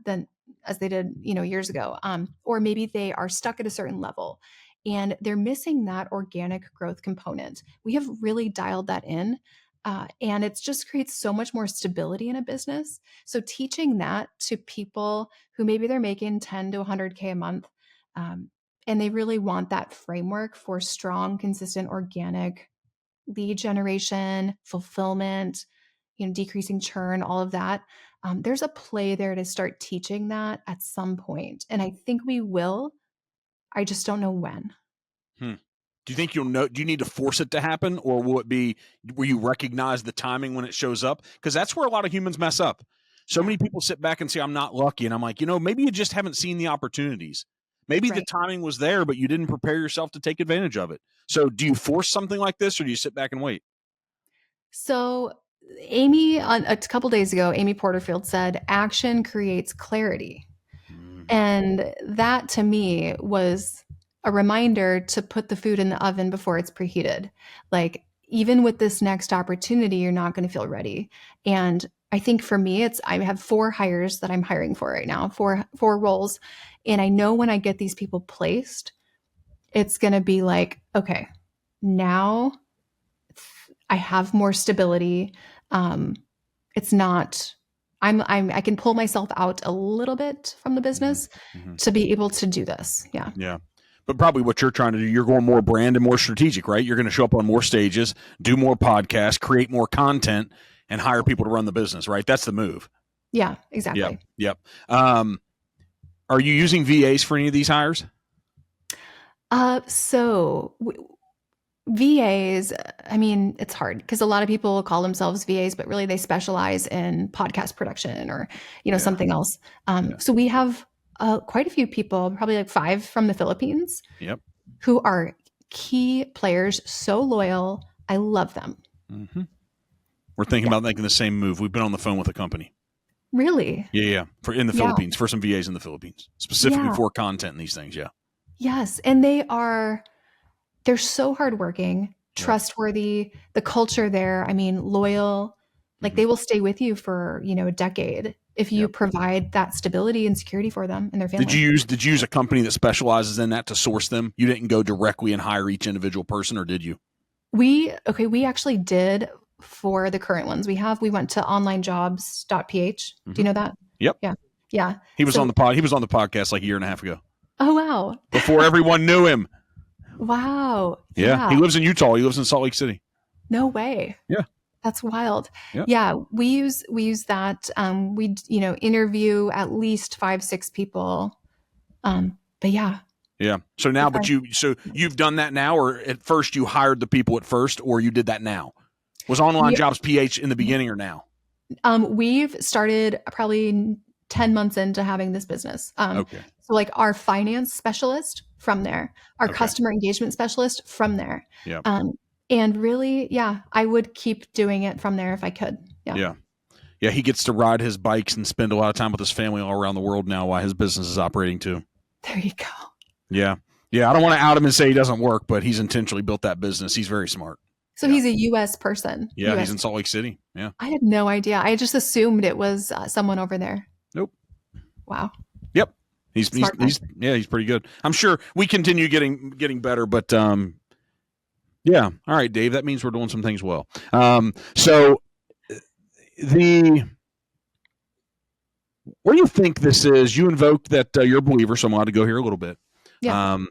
than as they did years ago, or maybe they are stuck at a certain level and they're missing that organic growth component. We have really dialed that in, and it just creates so much more stability in a business. So teaching that to people who maybe they're making 10 to 100K a month, um, and they really want that framework for strong, consistent, organic lead generation, fulfillment, decreasing churn, all of that. There's a play there to start teaching that at some point, and I think we will. I just don't know when. Hmm. Do you think you'll know? Do you need to force it to happen, or will it be where you recognize the timing when it shows up? Because that's where a lot of humans mess up. So Yeah, many people sit back and say, "I'm not lucky," and I'm like, maybe you just haven't seen the opportunities. Maybe the right. timing was there, but you didn't prepare yourself to take advantage of it. So, do you force something like this, or do you sit back and wait? So, Amy, on a couple days ago, Amy Porterfield said, action creates clarity. Mm-hmm. And that to me was a reminder to put the food in the oven before it's preheated. Like, even with this next opportunity, you're not going to feel ready. And I think for me, I have 4 hires that I'm hiring for right now, four roles. And I know when I get these people placed, it's going to be like, okay, now I have more stability. Um, it's not, I can pull myself out a little bit from the Mm-hmm. business Mm-hmm. to be able to do this. Yeah. Yeah. But probably what you're trying to do, you're going more brand and more strategic, right? You're going to show up on more stages, do more podcasts, create more content, and hire people to run the business, right? That's the move. Yeah, Yep. exactly. Yep. Are you using VAs for any of these hires? So VAs, I mean, it's hard because a lot of people call themselves VAs, but really they specialize in podcast production or, Yeah. something else. Yeah. So we have quite a few people, probably like 5 from the Philippines, Yep. who are key players, so loyal. I love them. Mm-hmm. We're thinking Yeah. about making the same move. We've been on the phone with a company. Really? Yeah. Yeah. For in the Yeah. Philippines, for some VAs in the Philippines, specifically Yeah. for content and these things. Yeah. Yes. And they're so hardworking, Yep. trustworthy, the culture there, I mean, loyal, like Mm-hmm. they will stay with you for, a decade if you Yep. provide that stability and security for them and their Did family. you use a company that specializes in that to source them? You didn't go directly and hire each individual person, or did you? We actually did for the current ones we have. We went to onlinejobs.ph. Do Mm-hmm. you know that? Yep. Yeah. Yeah. He was on So, the pod. He was on the podcast like a year and a half ago oh, wow. before everyone knew him. Wow. Yeah. Yeah. He lives in Utah. He lives in Salt Lake City. No way. Yeah. That's wild. Yeah. Yeah, we use that. We interview at least 5, 6 people. But yeah, Yeah. So now, it's but hard. you've done that now, or at first you hired the people at first, or you did that now? Was Online We Jobs PH in the beginning or now? we've started probably 10 months into having this business. Okay. So like our finance specialist from there, our Okay. customer engagement specialist from there. Yeah. And really, yeah, I would keep doing it from there if I could. Yeah. Yeah. Yeah. He gets to ride his bikes and spend a lot of time with his family all around the world now while his business is operating too. There you go. Yeah. Yeah. I don't want to out him and say he doesn't work, but he's intentionally built that business. He's very smart. So Yeah. he's a US person. Yeah. He's US. in Salt Lake City. Yeah. I had no idea. I just assumed it was someone over there. Nope. Wow. Yep. He's Smart guy. he's pretty good. I'm sure we continue getting better, but yeah. All right, Dave. That means we're doing some things well. So the what do you think this is? You invoked that you're a believer, so I'm allowed to go here a little bit. Yeah. Um,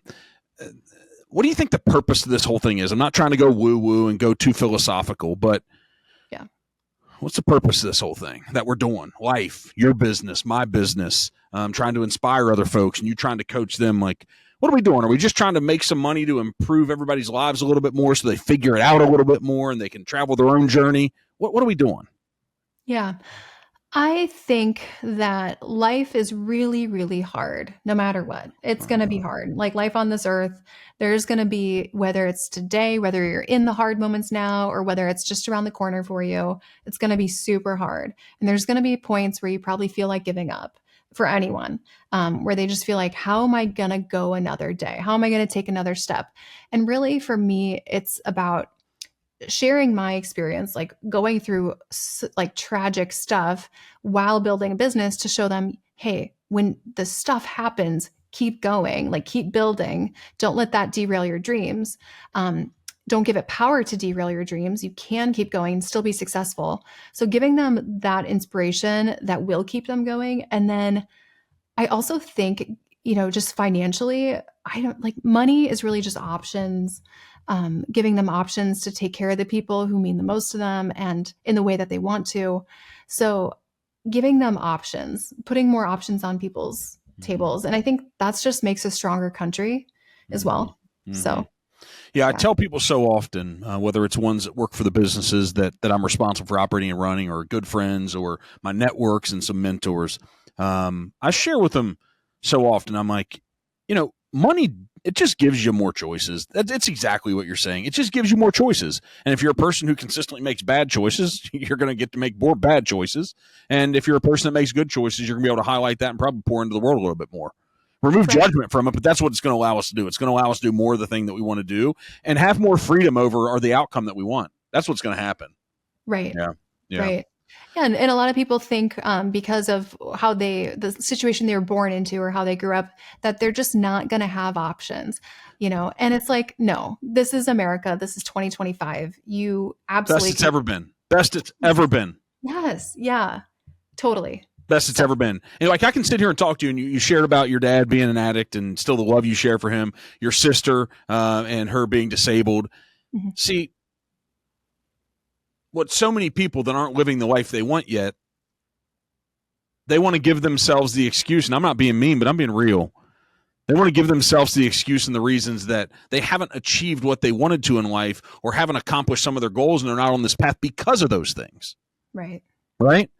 what do you think the purpose of this whole thing is? I'm not trying to go woo woo and go too philosophical, but Yeah. what's the purpose of this whole thing that we're doing? Life, your business, my business, trying to inspire other folks, and you trying to coach them. Like, what are we doing? Are we just trying to make some money to improve everybody's lives a little bit more so they figure it out a little bit more and they can travel their own journey? What are we doing? Yeah. I think that life is really, really hard, no matter what. It's going to be hard. Like life on this earth, there's going to be, whether it's today, whether you're in the hard moments now, or whether it's just around the corner for you, it's going to be super hard. And there's going to be points where you probably feel like giving up. for anyone, where they just feel like, how am I going to go another day? How am I going to take another step? And really, for me, it's about sharing my experience, like going through like tragic stuff while building a business, to show them, hey, when the stuff happens, keep going, like keep building. Don't let that derail your dreams. Don't give it power to derail your dreams. You can keep going and still be successful. So giving them that inspiration that will keep them going. And then I also think, just financially, I don't like, money is really just options, giving them options to take care of the people who mean the most to them and in the way that they want to. So giving them options, putting more options on people's tables. And I think that's just makes a stronger country as well. So. Yeah, I tell people so often, whether it's ones that work for the businesses that I'm responsible for operating and running, or good friends, or my networks and some mentors, I share with them so often. I'm like, money, it just gives you more choices. It's exactly what you're saying. It just gives you more choices. And if you're a person who consistently makes bad choices, you're going to get to make more bad choices. And if you're a person that makes good choices, you're going to be able to highlight that and probably pour into the world a little bit more. Remove judgment from it, but that's what it's going to allow us to do. It's going to allow us to do more of the thing that we want to do and have more freedom over or the outcome that we want. That's what's going to happen. Right. Yeah. Right. Yeah, and a lot of people think because of how the situation they were born into or how they grew up, that they're just not going to have options, and it's like, no, this is America. This is 2025. You absolutely. Best it's ever been. Best it's ever been. Yes. Yeah, totally. Best it's ever been. And like, I can sit here and talk to you, and you shared about your dad being an addict and still the love you share for him, your sister and her being disabled. Mm-hmm. See, what so many people that aren't living the life they want yet, they want to give themselves the excuse, and I'm not being mean, but I'm being real. They want to give themselves the excuse and the reasons that they haven't achieved what they wanted to in life, or haven't accomplished some of their goals, and they're not on this path because of those things. Right. Right?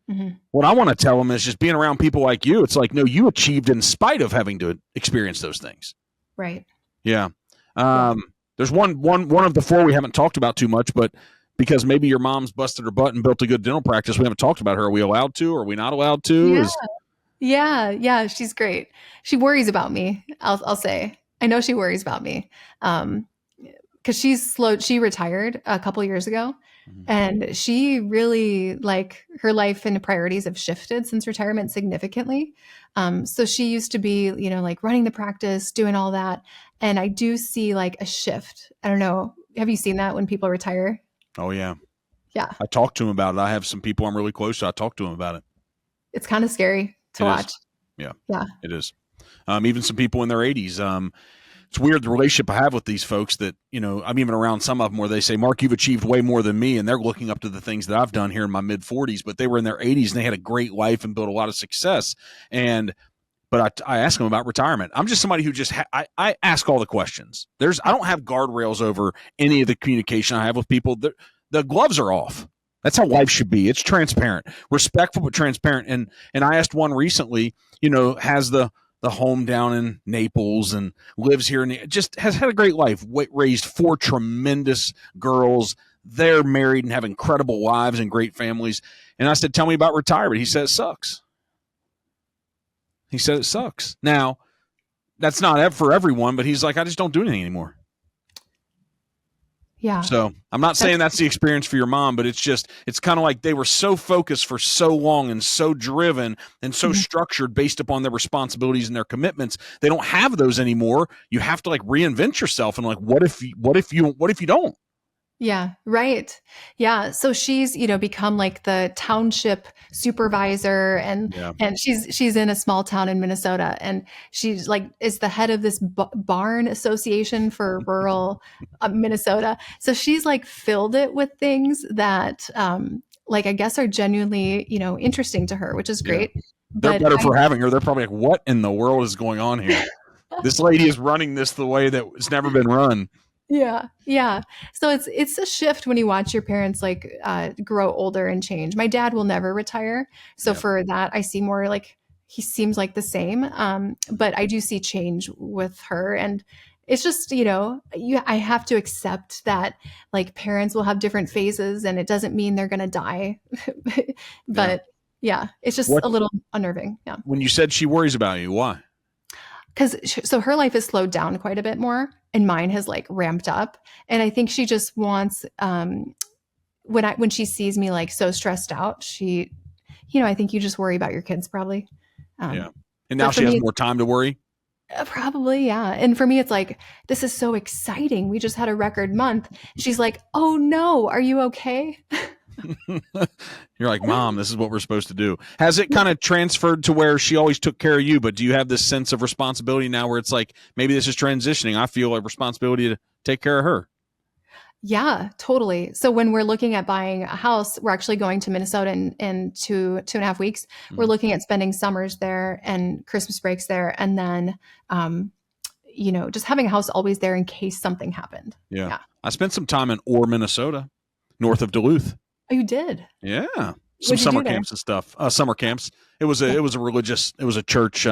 Mm-hmm. What I want to tell them is, just being around people like you, it's like, no, you achieved in spite of having to experience those things. Right. Yeah. There's one of the four we haven't talked about too much, but because maybe your mom's busted her butt and built a good dental practice, we haven't talked about her. Are we allowed to? Or are we not allowed to? Yeah. She's great. She worries about me. I'll say, I know she worries about me. Cause she retired a couple years ago, and she really, like, her life and priorities have shifted since retirement significantly. So she used to be, like running the practice, doing all that. And I do see like a shift. I don't know. Have you seen that when people retire? Oh yeah. Yeah. I talked to him about it. I have some people I'm really close to. I talked to him about it. It's kind of scary to watch. Yeah. It is. Even some people in their 80s. It's weird, the relationship I have with these folks that, I'm even around some of them where they say, Mark, you've achieved way more than me. And they're looking up to the things that I've done here in my mid 40s, but they were in their 80s and they had a great life and built a lot of success. But I ask them about retirement. I'm just somebody who just, I ask all the questions. I don't have guardrails over any of the communication I have with people. The gloves are off. That's how life should be. It's transparent, respectful, but transparent. And I asked one recently, has the home down in Naples and lives here and just has had a great life, raised 4 tremendous girls. They're married and have incredible lives and great families. And I said, tell me about retirement. He said, it sucks. Now, that's not for everyone, but he's like, I just don't do anything anymore. Yeah. So I'm not saying that's the experience for your mom, but it's kind of like they were so focused for so long and so driven and so structured based upon their responsibilities and their commitments. They don't have those anymore. You have to like reinvent yourself. And like, what if you don't? Yeah. Right. Yeah. So she's, become like the township supervisor, and she's in a small town in Minnesota, and she's like, is the head of this barn association for rural Minnesota. So she's like filled it with things that, like, I guess are genuinely, interesting to her, which is great. Yeah. They're better for having her. They're probably like, what in the world is going on here? This lady is running this the way that it's never been run. Yeah. Yeah. So it's a shift when you watch your parents like grow older and change. My dad will never retire. So for that, I see more like he seems like the same. But I do see change with her. And it's just, I have to accept that like parents will have different phases, and it doesn't mean they're going to die. But Yeah. It's just What a little unnerving. Yeah. when you said she worries about you? Why? Because so her life has slowed down quite a bit more, and mine has like ramped up. And I think she just wants, when she sees me like so stressed out, I think you just worry about your kids probably. Yeah. Um, And now but for she has me, more time to worry. probably, yeah. And for me, it's like, this is so exciting. We just had a record month. She's like, oh no, are you okay? You're like, Mom, this is what we're supposed to do. Has it kind of transferred to where she always took care of you, but do you have this sense of responsibility now where it's like, maybe this is transitioning? I feel a responsibility to take care of her. Yeah, totally. So when we're looking at buying a house, we're actually going to Minnesota in 2.5 weeks. We're Mhm. looking at spending summers there and Christmas breaks there, and then just having a house always there in case something happened. Yeah. Yeah. I spent some time in Orr, Minnesota, north of Duluth. Oh, you did? Yeah. Some What'd you summer do there? camps and stuff. Summer camps. Yeah. It was a church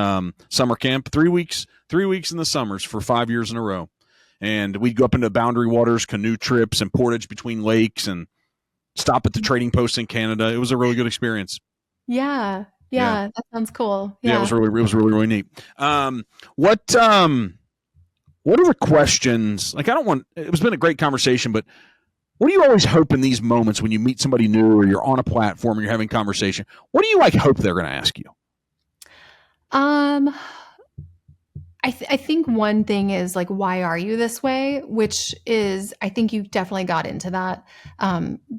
summer camp. 3 weeks, 3 weeks in the summers for 5 years in a row. And we'd go up into boundary waters, canoe trips, and portage between lakes, and stop at the trading posts in Canada. It was a really good experience. Yeah. Yeah. Yeah. That sounds cool. Yeah, Yeah. it was really, really neat. What what are the questions? Like, it's been a great conversation, but what do you always hope in these moments when you meet somebody new or you're on a platform and you're having conversation? What do you like hope they're going to ask you? Um, I think one thing is like, why are you this way? Which is, I think you definitely got into that,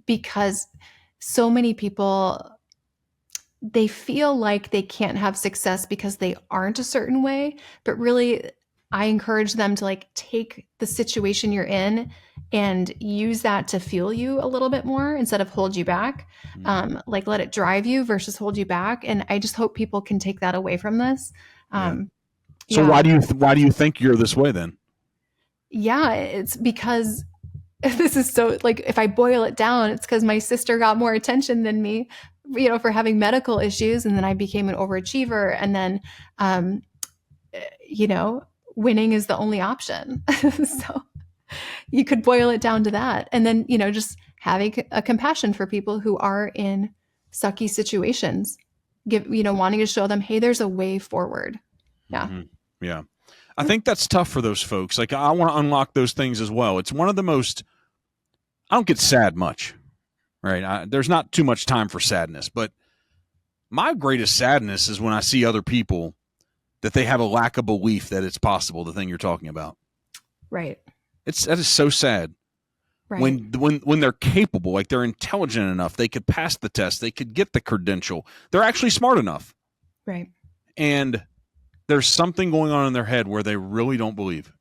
because so many people, they feel like they can't have success because they aren't a certain way. But really, I encourage them to like take the situation you're in and use that to fuel you a little bit more instead of hold you back. Like let it drive you versus hold you back. And I just hope people can take that away from this. Yeah. Um, So why yeah. do you think you're this way then? Yeah, it's because this is so like if I boil it down, it's because my sister got more attention than me, for having medical issues, and then I became an overachiever, and then, um, you know, winning is the only option. So you could boil it down to that, and then just having a compassion for people who are in sucky situations, wanting to show them, hey, there's a way forward. Yeah. Mm-hmm. Yeah. I think that's tough for those folks. Like, I want to unlock those things as well. It's one of the most, I don't get sad much, right? There's not too much time for sadness, but my greatest sadness is when I see other people that they have a lack of belief that it's possible, the thing you're talking about. Right. That is so sad. Right. When they're capable, like they're intelligent enough, they could pass the test, they could get the credential. They're actually smart enough. Right. And there's something going on in their head where they really don't believe.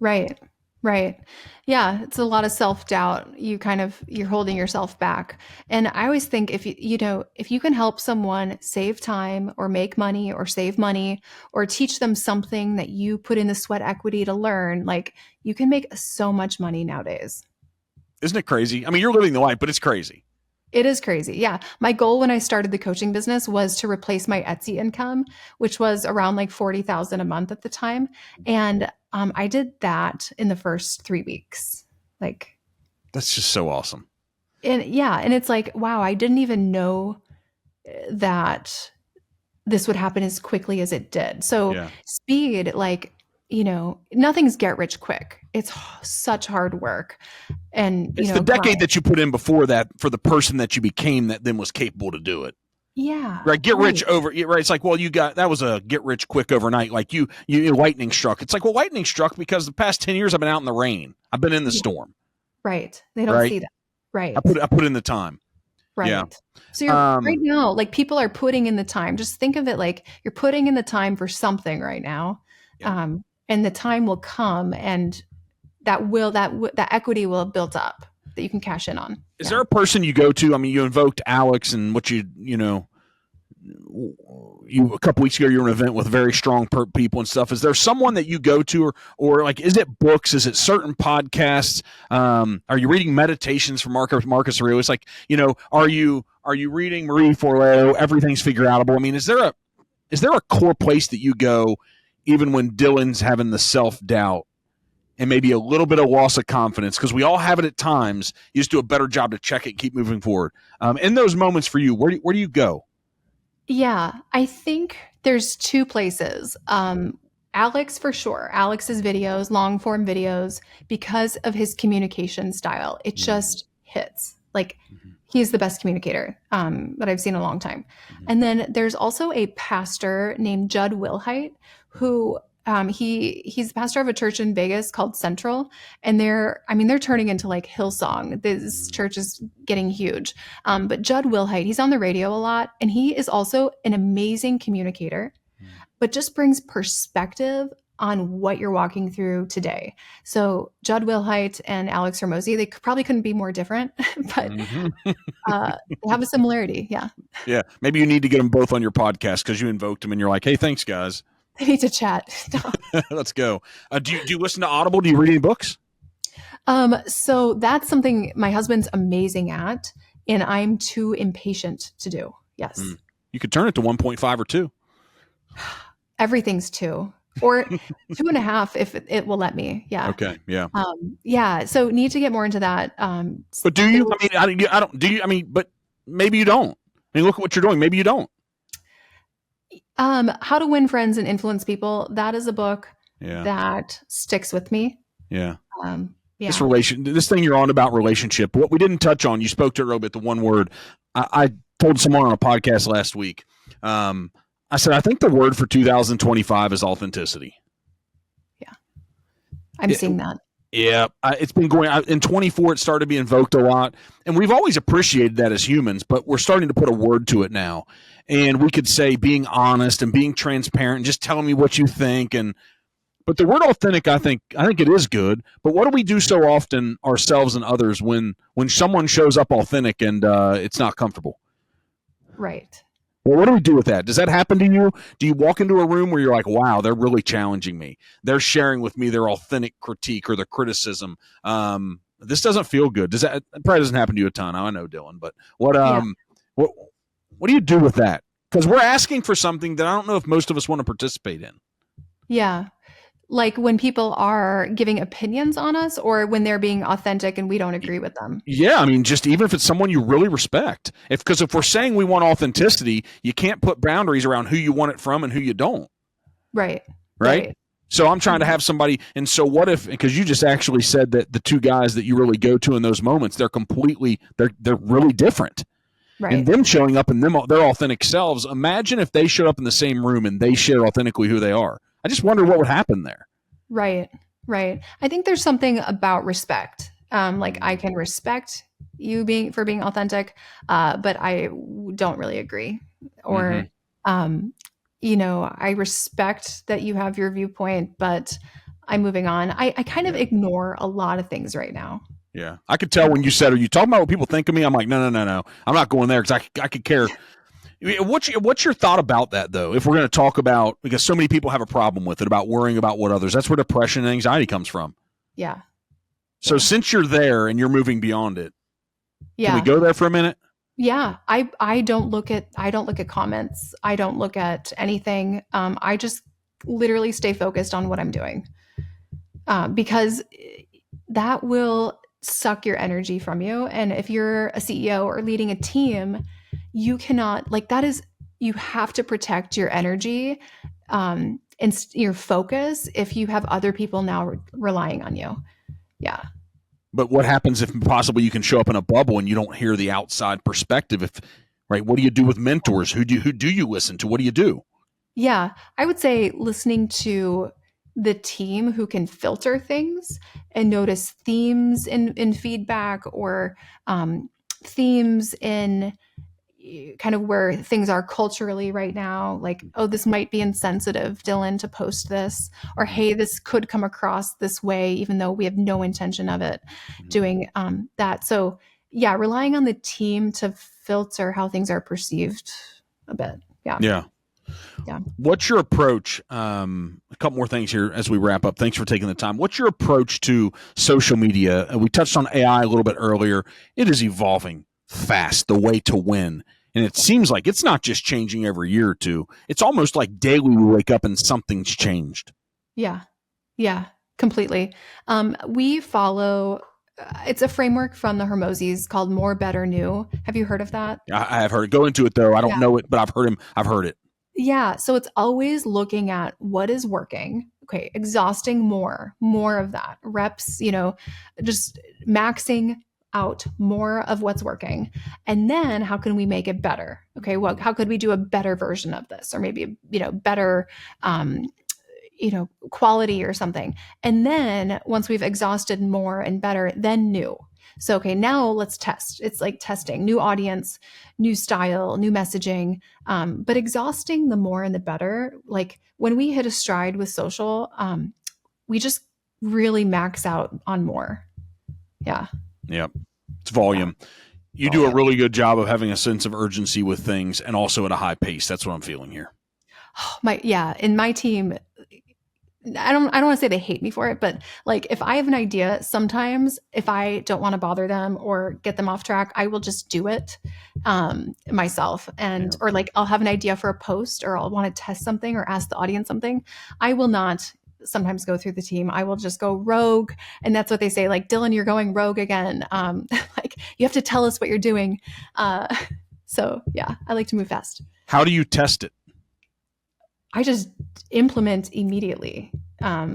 Right. Right. Yeah, it's a lot of self-doubt. You're holding yourself back. And I always think if you can help someone save time or make money or save money or teach them something that you put in the sweat equity to learn, like you can make so much money nowadays. Isn't it crazy? I mean, you're living the life, but it's crazy. It is crazy. Yeah. My goal when I started the coaching business was to replace my Etsy income, which was around like 40,000 a month at the time. And I did that in the first 3 weeks. Like, That's just so awesome. and yeah. And it's like, wow, I didn't even know that this would happen as quickly as it did. So Yeah. speed, like, nothing's get rich quick. It's such hard work. And, It's the decade grind. that you put in before that for the person that you became that then was capable to do it. Yeah. Right. Get rich over. Right. It's like, well, that was a get rich quick overnight. Like you lightning struck. It's like, well, lightning struck because the past 10 years I've been out in the rain. I've been in the storm. Right. They don't see that. Right. I put in the time. Right. Yeah. So you're right now, like people are putting in the time. Just think of it like you're putting in the time for something right now. Yeah. And the time will come and that equity will have built up that you can cash in on. Is there a person you go to? I mean, you invoked Alex and what you a couple weeks ago, you were in an event with very strong people and stuff. Is there someone that you go to or like, is it books? Is it certain podcasts? Are you reading meditations from Marcus Aurelius? Like, are you reading Marie Forleo, Everything's Figureoutable? I mean, is there a core place that you go even when Dylan's having the self-doubt and maybe a little bit of loss of confidence, because we all have it at times. You just do a better job to check it and keep moving forward. In those moments for you, where do you go? Yeah, I think there's two places. Alex, for sure. Alex's videos, long form videos, because of his communication style, it just hits. Like, he's the best communicator that I've seen in a long time. And then there's also a pastor named Judd Wilhite, who he's the pastor of a church in Vegas called Central, and they're turning into like Hillsong. This church is getting huge. But Judd Wilhite, he's on the radio a lot, and he is also an amazing communicator, but just brings perspective on what you're walking through today. So Judd Wilhite and Alex Hormozy, they probably couldn't be more different, but they have a similarity. Yeah. Yeah. Maybe you need to get them both on your podcast because you invoked them and you're like, hey, thanks, guys. They need to chat. No. Let's go. Do you listen to Audible? Do you read any books? So that's something my husband's amazing at, and I'm too impatient to do. Yes. You could turn it to 1.5 or 2. Everything's 2 or 2.5 if it will let me. Yeah. Okay. Yeah. Yeah. So need to get more into that. But do you? I don't. Do you? I mean, but maybe you don't. I mean, look at what you're doing. Maybe you don't. How to Win Friends and Influence People. That is a book that sticks with me. Yeah. Yeah. This thing you're on about relationship. What we didn't touch on, you spoke to it a little bit. The one word I told someone on a podcast last week. I said, I think the word for 2025 is authenticity. Yeah. I'm seeing that. Yeah. It's been going in 24. It started to be invoked a lot, and we've always appreciated that as humans, but we're starting to put a word to it now. And we could say being honest and being transparent and just telling me what you think. But the word authentic, I think it is good. But what do we do so often ourselves and others when someone shows up authentic and it's not comfortable? Right. Well, what do we do with that? Does that happen to you? Do you walk into a room where you're like, wow, they're really challenging me. They're sharing with me their authentic critique or their criticism. This doesn't feel good. It probably doesn't happen to you a ton. I know, Dylan, but what do you do with that? Because we're asking for something that I don't know if most of us want to participate in. Yeah. Like when people are giving opinions on us, or when they're being authentic and we don't agree with them. Yeah. I mean, just even if it's someone you really respect, because if we're saying we want authenticity, you can't put boundaries around who you want it from and who you don't. Right. So I'm trying to have somebody. And so what if, because you just actually said that the two guys that you really go to in those moments, they're really different. Right. And them showing up in their authentic selves. Imagine if they showed up in the same room and they shared authentically who they are. I just wonder what would happen there. Right. I think there's something about respect. Like I can respect you being authentic, but I don't really agree. Or, I respect that you have your viewpoint, but I'm moving on. I kind of ignore a lot of things right now. Yeah. I could tell when you said, are you talking about what people think of me? I'm like, no. I'm not going there because I could care. What's your thought about that, though? If we're going to talk about, because so many people have a problem with it, about worrying about what others, that's where depression and anxiety comes from. Yeah. So since you're there and you're moving beyond it, can we go there for a minute? Yeah. I don't look at comments. I don't look at anything. I just literally stay focused on what I'm doing. Because that will suck your energy from you. And if you're a CEO or leading a team, you cannot, you have to protect your energy and your focus if you have other people now relying on you. Yeah. But what happens if possibly you can show up in a bubble and you don't hear the outside perspective? What do you do with mentors? Who do you listen to? What do you do? Yeah. I would say listening to the team who can filter things and notice themes in feedback, or themes in kind of where things are culturally right now. Like, oh, this might be insensitive, Dylan, to post this, or hey, this could come across this way, even though we have no intention of it doing that. So yeah, relying on the team to filter how things are perceived a bit. Yeah. What's your approach? A couple more things here as we wrap up. Thanks for taking the time. What's your approach to social media? We touched on AI a little bit earlier. It is evolving fast, the way to win. And it seems like it's not just changing every year or two. It's almost like daily we wake up and something's changed. Yeah. Completely. We follow, it's a framework from the Hermoses called More, Better, New. Have you heard of that? I have heard it. Go into it though. I don't Yeah. know it, but I've heard it. Yeah. So it's always looking at what is working. Okay. Exhausting more of that. Reps, just maxing out more of what's working. And then how can we make it better? Okay. Well, how could we do a better version of this? Or maybe, better, um, quality or something. And then once we've exhausted more and better, then new. So, okay, now let's test. It's like testing new audience, new style, new messaging, but exhausting the more and the better. Like when we hit a stride with social, we just really max out on more. Yeah. Yep. It's volume. Yeah. You do a Volume. really good job of having a sense of urgency with things and also at a high pace. That's what I'm feeling here. In my team, I don't want to say they hate me for it, but like if I have an idea, sometimes if I don't want to bother them or get them off track, I will just do it myself. And or like I'll have an idea for a post or I'll want to test something or ask the audience something. I will not sometimes go through the team. I will just go rogue. And that's what they say, like, Dylan, you're going rogue again. Like you have to tell us what you're doing. So yeah, I like to move fast. How do you test it? I just implement immediately.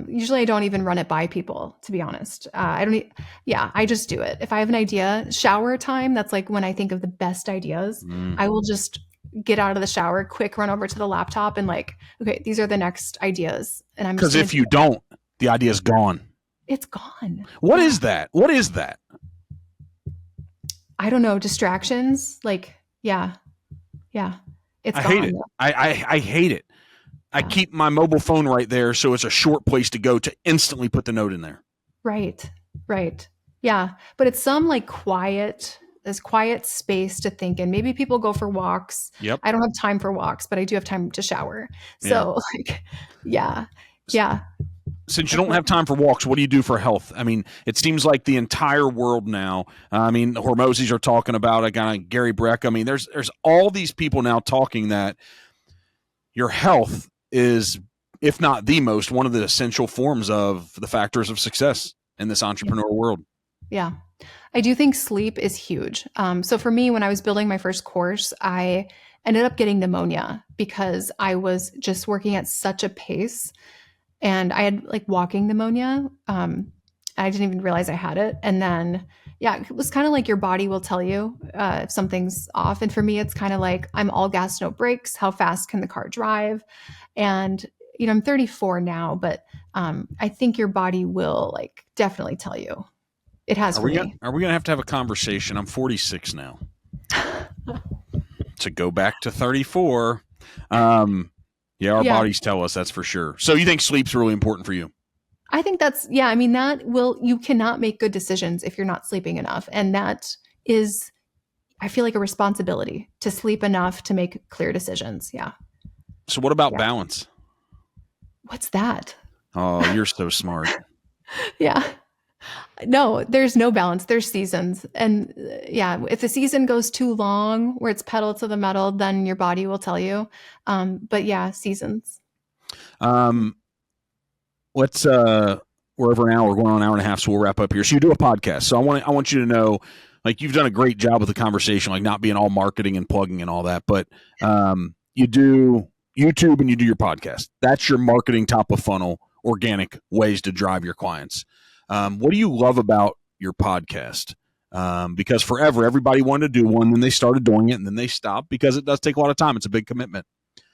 Usually I don't even run it by people, to be honest. I just do it. If I have an idea, shower time, that's like when I think of the best ideas. I will just get out of the shower, quick run over to the laptop and like, okay, these are the next ideas. And I'm just Because if you don't, the idea's gone. It's gone. What is that? What is that? I don't know. Distractions. Like, yeah. It's I gone. hate it. I hate it. I keep my mobile phone right there, so it's a short place to go to instantly put the note in there. Right. Yeah. But it's some like quiet space to think in. Maybe people go for walks. Yep. I don't have time for walks, but I do have time to shower. So like, yeah. Since you don't have time for walks, what do you do for health? I mean, it seems like the entire world now, the Hormozis are talking about a guy like Gary Breck. I mean, there's all these people now talking that your health is, if not the most, one of the essential forms of the factors of success in this entrepreneurial world. Yeah. I do think sleep is huge. So for me, when I was building my first course, I ended up getting pneumonia because I was just working at such a pace and I had like walking pneumonia. I didn't even realize I had it. And then, it was kind of like your body will tell you if something's off. And for me, it's kind of like I'm all gas, no brakes. How fast can the car drive? And, I'm 34 now, but I think your body will like definitely tell you. It has for me. Are we going to have a conversation? I'm 46 now. To go back to 34. Our bodies tell us, that's for sure. So you think sleep's really important for you? I think you cannot make good decisions if you're not sleeping enough. And that is, I feel like, a responsibility to sleep enough to make clear decisions. Yeah. So what about balance? What's that? Oh, you're so smart. Yeah. No, there's no balance. There's seasons. And if the season goes too long where it's pedal to the metal, then your body will tell you. But seasons. Let's we're over an hour. We're going on an hour and a half, so we'll wrap up here. So you do a podcast. So I want you to know, like, you've done a great job with the conversation, like not being all marketing and plugging and all that, but you do YouTube and you do your podcast. That's your marketing top of funnel, organic ways to drive your clients. What do you love about your podcast? Because forever, everybody wanted to do one, and they started doing it, and then they stopped because it does take a lot of time. It's a big commitment.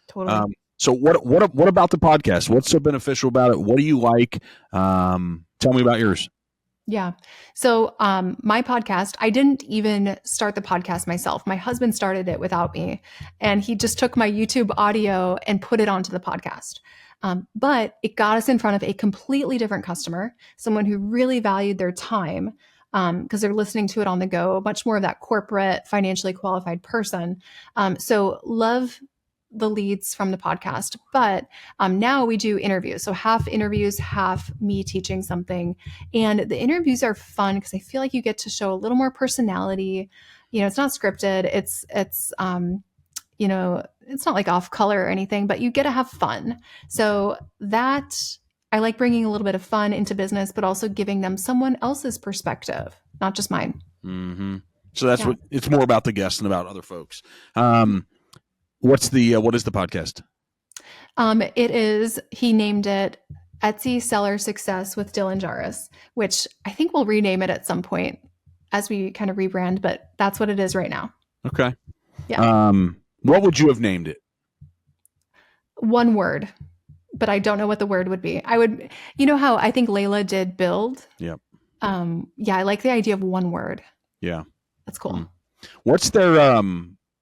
Totally. So what about the podcast? What's so beneficial about it? What do you like? Tell me about yours. Yeah. So my podcast, I didn't even start the podcast myself. My husband started it without me, and he just took my YouTube audio and put it onto the podcast. But it got us in front of a completely different customer, someone who really valued their time because they're listening to it on the go, much more of that corporate, financially qualified person. So love the leads from the podcast. But now we do interviews. So half interviews, half me teaching something. And the interviews are fun because I feel like you get to show a little more personality. It's not scripted. It's it's not like off color or anything, but you get to have fun. So that I like bringing a little bit of fun into business, but also giving them someone else's perspective, not just mine. Mm-hmm. So that's Yeah. what it's more about the guests than about other folks. What is the podcast? He named it Etsy Seller Success with Dylan Jahraus, which I think we'll rename it at some point as we kind of rebrand, but that's what it is right now. Okay. Yeah. What would you have named it? One word, but I don't know what the word would be. You know how I think Layla did build? Yep. Yeah, I like the idea of one word. Yeah. That's cool. What's their,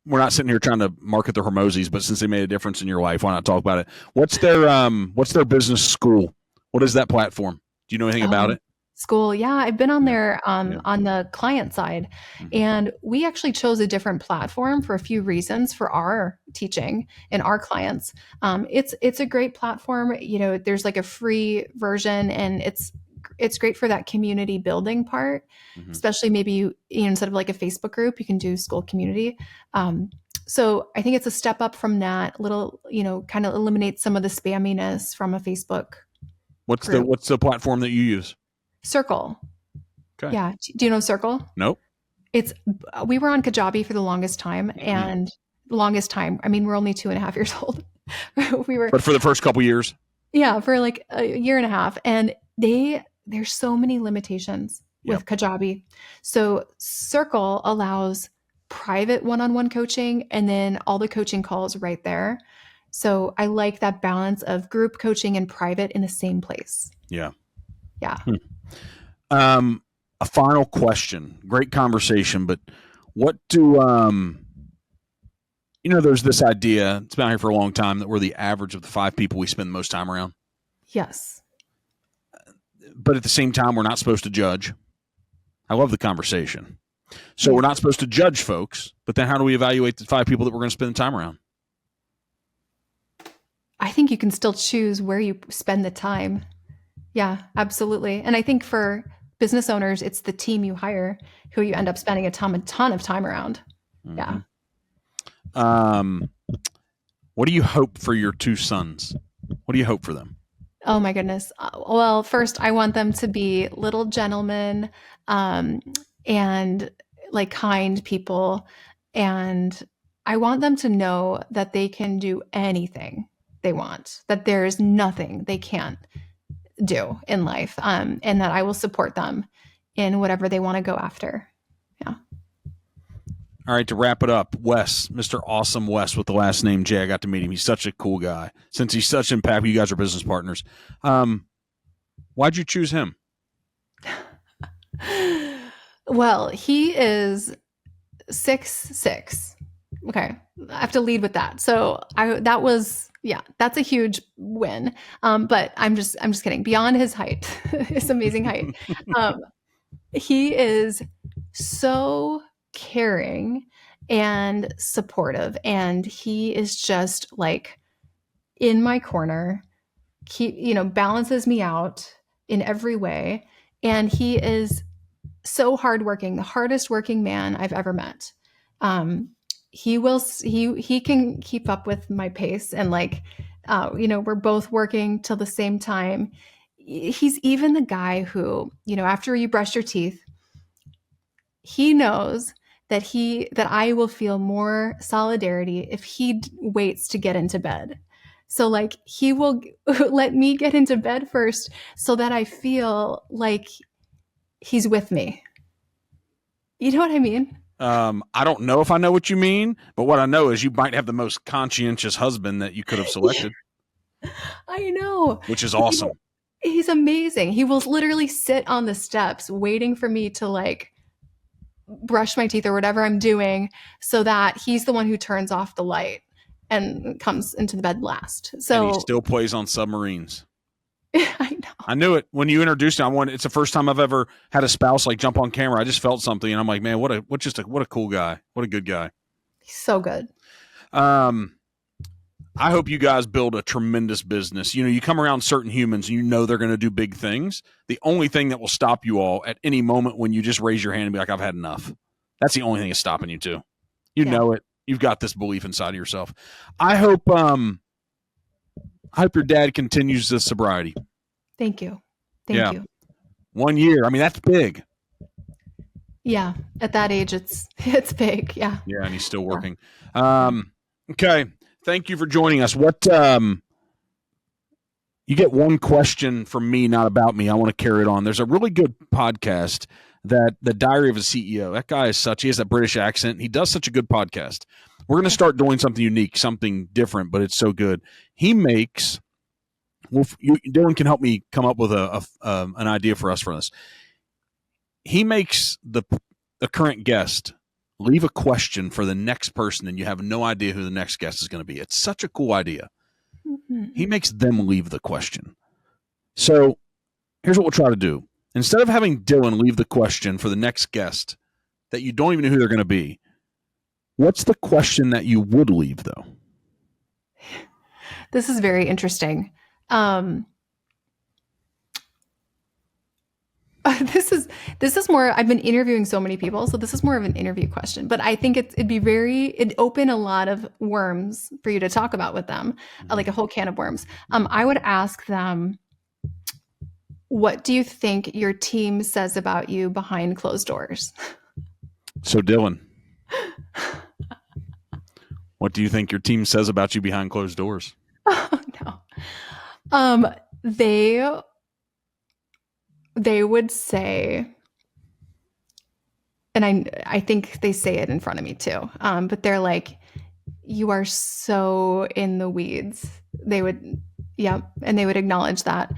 we're not sitting here trying to market the Hermosis, but since they made a difference in your life, why not talk about it? What's their business school? What is that platform? Do you know anything about it? School. Yeah, I've been on there on the client side, and we actually chose a different platform for a few reasons for our teaching and our clients. It's a great platform. You know, there's like a free version, and it's great for that community building part, especially maybe you instead of like a Facebook group, you can do school community. So I think it's a step up from that little, kind of eliminate some of the spamminess from a Facebook. What's the platform that you use? Circle. Okay. Yeah. Do you know Circle? Nope. We were on Kajabi for the longest time, and I mean, we're only 2.5 years old. But for the first couple years. Yeah, for like a year and a half. And there's so many limitations with Kajabi. So Circle allows private one-on-one coaching and then all the coaching calls right there. So I like that balance of group coaching and private in the same place. Yeah. Yeah. A final question. Great conversation, but what do there's this idea, it's been out here for a long time, that we're the average of the 5 people we spend the most time around. Yes. But at the same time, we're not supposed to judge. I love the conversation. So we're not supposed to judge folks, but then how do we evaluate the 5 people that we're going to spend the time around? I think you can still choose where you spend the time. Yeah, absolutely. And I think for business owners, it's the team you hire who you end up spending a ton of time around. Yeah. What do you hope for your 2 sons? What do you hope for them? Oh my goodness. Well, first I want them to be little gentlemen, and like kind people. And I want them to know that they can do anything they want, that there's nothing they can't do in life, and that I will support them in whatever they want to go after. Yeah. All right, to wrap it up, Wes, Mr. Awesome Wes with the last name Jay. I got to meet him. He's such a cool guy. Since he's such impact, you guys are business partners. Why'd you choose him? Well, he is 6'6". Okay, I have to lead with that. So that's a huge win. But I'm just kidding. Beyond his height, his amazing height, he is so caring and supportive, and he is just like in my corner. He, balances me out in every way, and he is so hardworking, the hardest working man I've ever met. He can keep up with my pace, and we're both working till the same time. He's even the guy who, after you brush your teeth, he knows that I will feel more solidarity if he waits to get into bed. So like he will let me get into bed first so that I feel like he's with me. You know what I mean? I don't know if I know what you mean, but what I know is you might have the most conscientious husband that you could have selected. I know. Which is awesome. He's amazing. He will literally sit on the steps waiting for me to like brush my teeth or whatever I'm doing, so that he's the one who turns off the light and comes into the bed last. So and he still plays on submarines. I know. I knew it when you introduced him. It's the first time I've ever had a spouse like jump on camera. I just felt something, and I'm like, man, what a cool guy. What a good guy. He's so good. I hope you guys build a tremendous business. You come around certain humans and they're going to do big things. The only thing that will stop you all at any moment when you just raise your hand and be like, I've had enough. That's the only thing that's stopping you too. Know it. You've got this belief inside of yourself. I hope your dad continues this sobriety. Thank you. Thank Yeah. you. 1 year. I mean, that's big. Yeah. At that age, it's big. Yeah. Yeah. And he's still Yeah. working. Yeah. Okay. Thank you for joining us. You get one question from me, not about me. I want to carry it on. There's a really good podcast that The Diary of a CEO. That guy he has that British accent. He does such a good podcast. We're going to start doing something unique, something different, but it's so good. He makes, Dylan can help me come up with an idea for us for this. He makes the current guest leave a question for the next person, and you have no idea who the next guest is going to be. It's such a cool idea. He makes them leave the question. So here's what we'll try to do. Instead of having Dylan leave the question for the next guest that you don't even know who they're going to be, what's the question that you would leave, though? This is very interesting. This is more, I've been interviewing so many people, so this is more of an interview question, but I think it'd open a lot of worms for you to talk about with them, like a whole can of worms. I would ask them, what do you think your team says about you behind closed doors? So, Dylan, what do you think your team says about you behind closed doors? Oh, no. They would say, and I think they say it in front of me too, but they're like, you are so in the weeds. They would, yeah, and they would acknowledge that.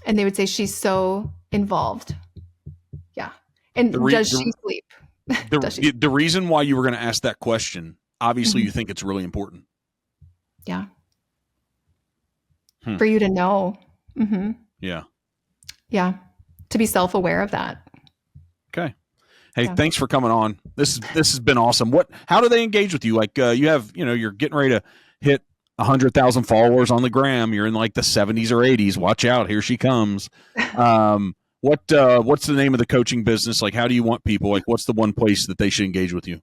And they would say, she's so involved. Yeah. And does she sleep? The reason why you were going to ask that question, obviously you think it's really important. Yeah. For you to know. Mm-hmm. Yeah. Yeah. To be self-aware of that. Okay. Hey, thanks for coming on. This has been awesome. How do they engage with you? Like you're getting ready to hit 100,000 followers on the gram. You're in like the 70s or 80s. Watch out. Here she comes. What's the name of the coaching business? Like, how do you want people, like, what's the one place that they should engage with you?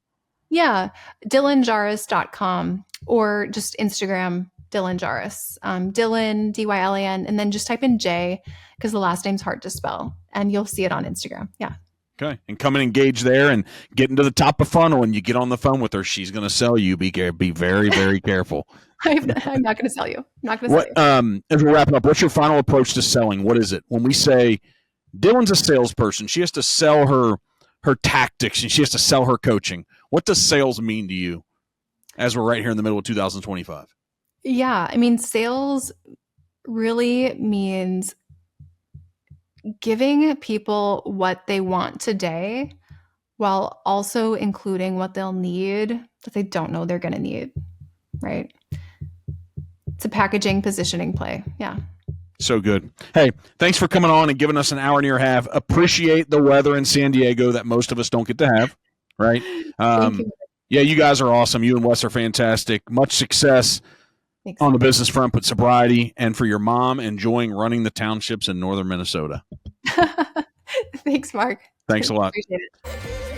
Yeah. DylanJahraus.com or just Instagram, Dylan Jahraus. Dylan, Dylan, and then just type in J because the last name's hard to spell, and you'll see it on Instagram. Yeah. Okay. And come and engage there and get into the top of funnel. And you get on the phone with her. She's going to sell you. Be very, very careful. I'm not going to sell you. I'm not going to sell you. As we're wrapping up, what's your final approach to selling? What is it? When we say Dylan's a salesperson, she has to sell her tactics and she has to sell her coaching. What does sales mean to you as we're right here in the middle of 2025? Yeah. I mean, sales really means giving people what they want today while also including what they'll need that they don't know they're going to need, right? It's a packaging, positioning play. Yeah. So good. Hey, thanks for coming on and giving us an hour and a half. Appreciate the weather in San Diego that most of us don't get to have, right? Thank you. Yeah, you guys are awesome. You and Wes are fantastic. Much success on the business front, but sobriety, and for your mom enjoying running the townships in northern Minnesota. Thanks, Mark. Thanks a lot. Appreciate it.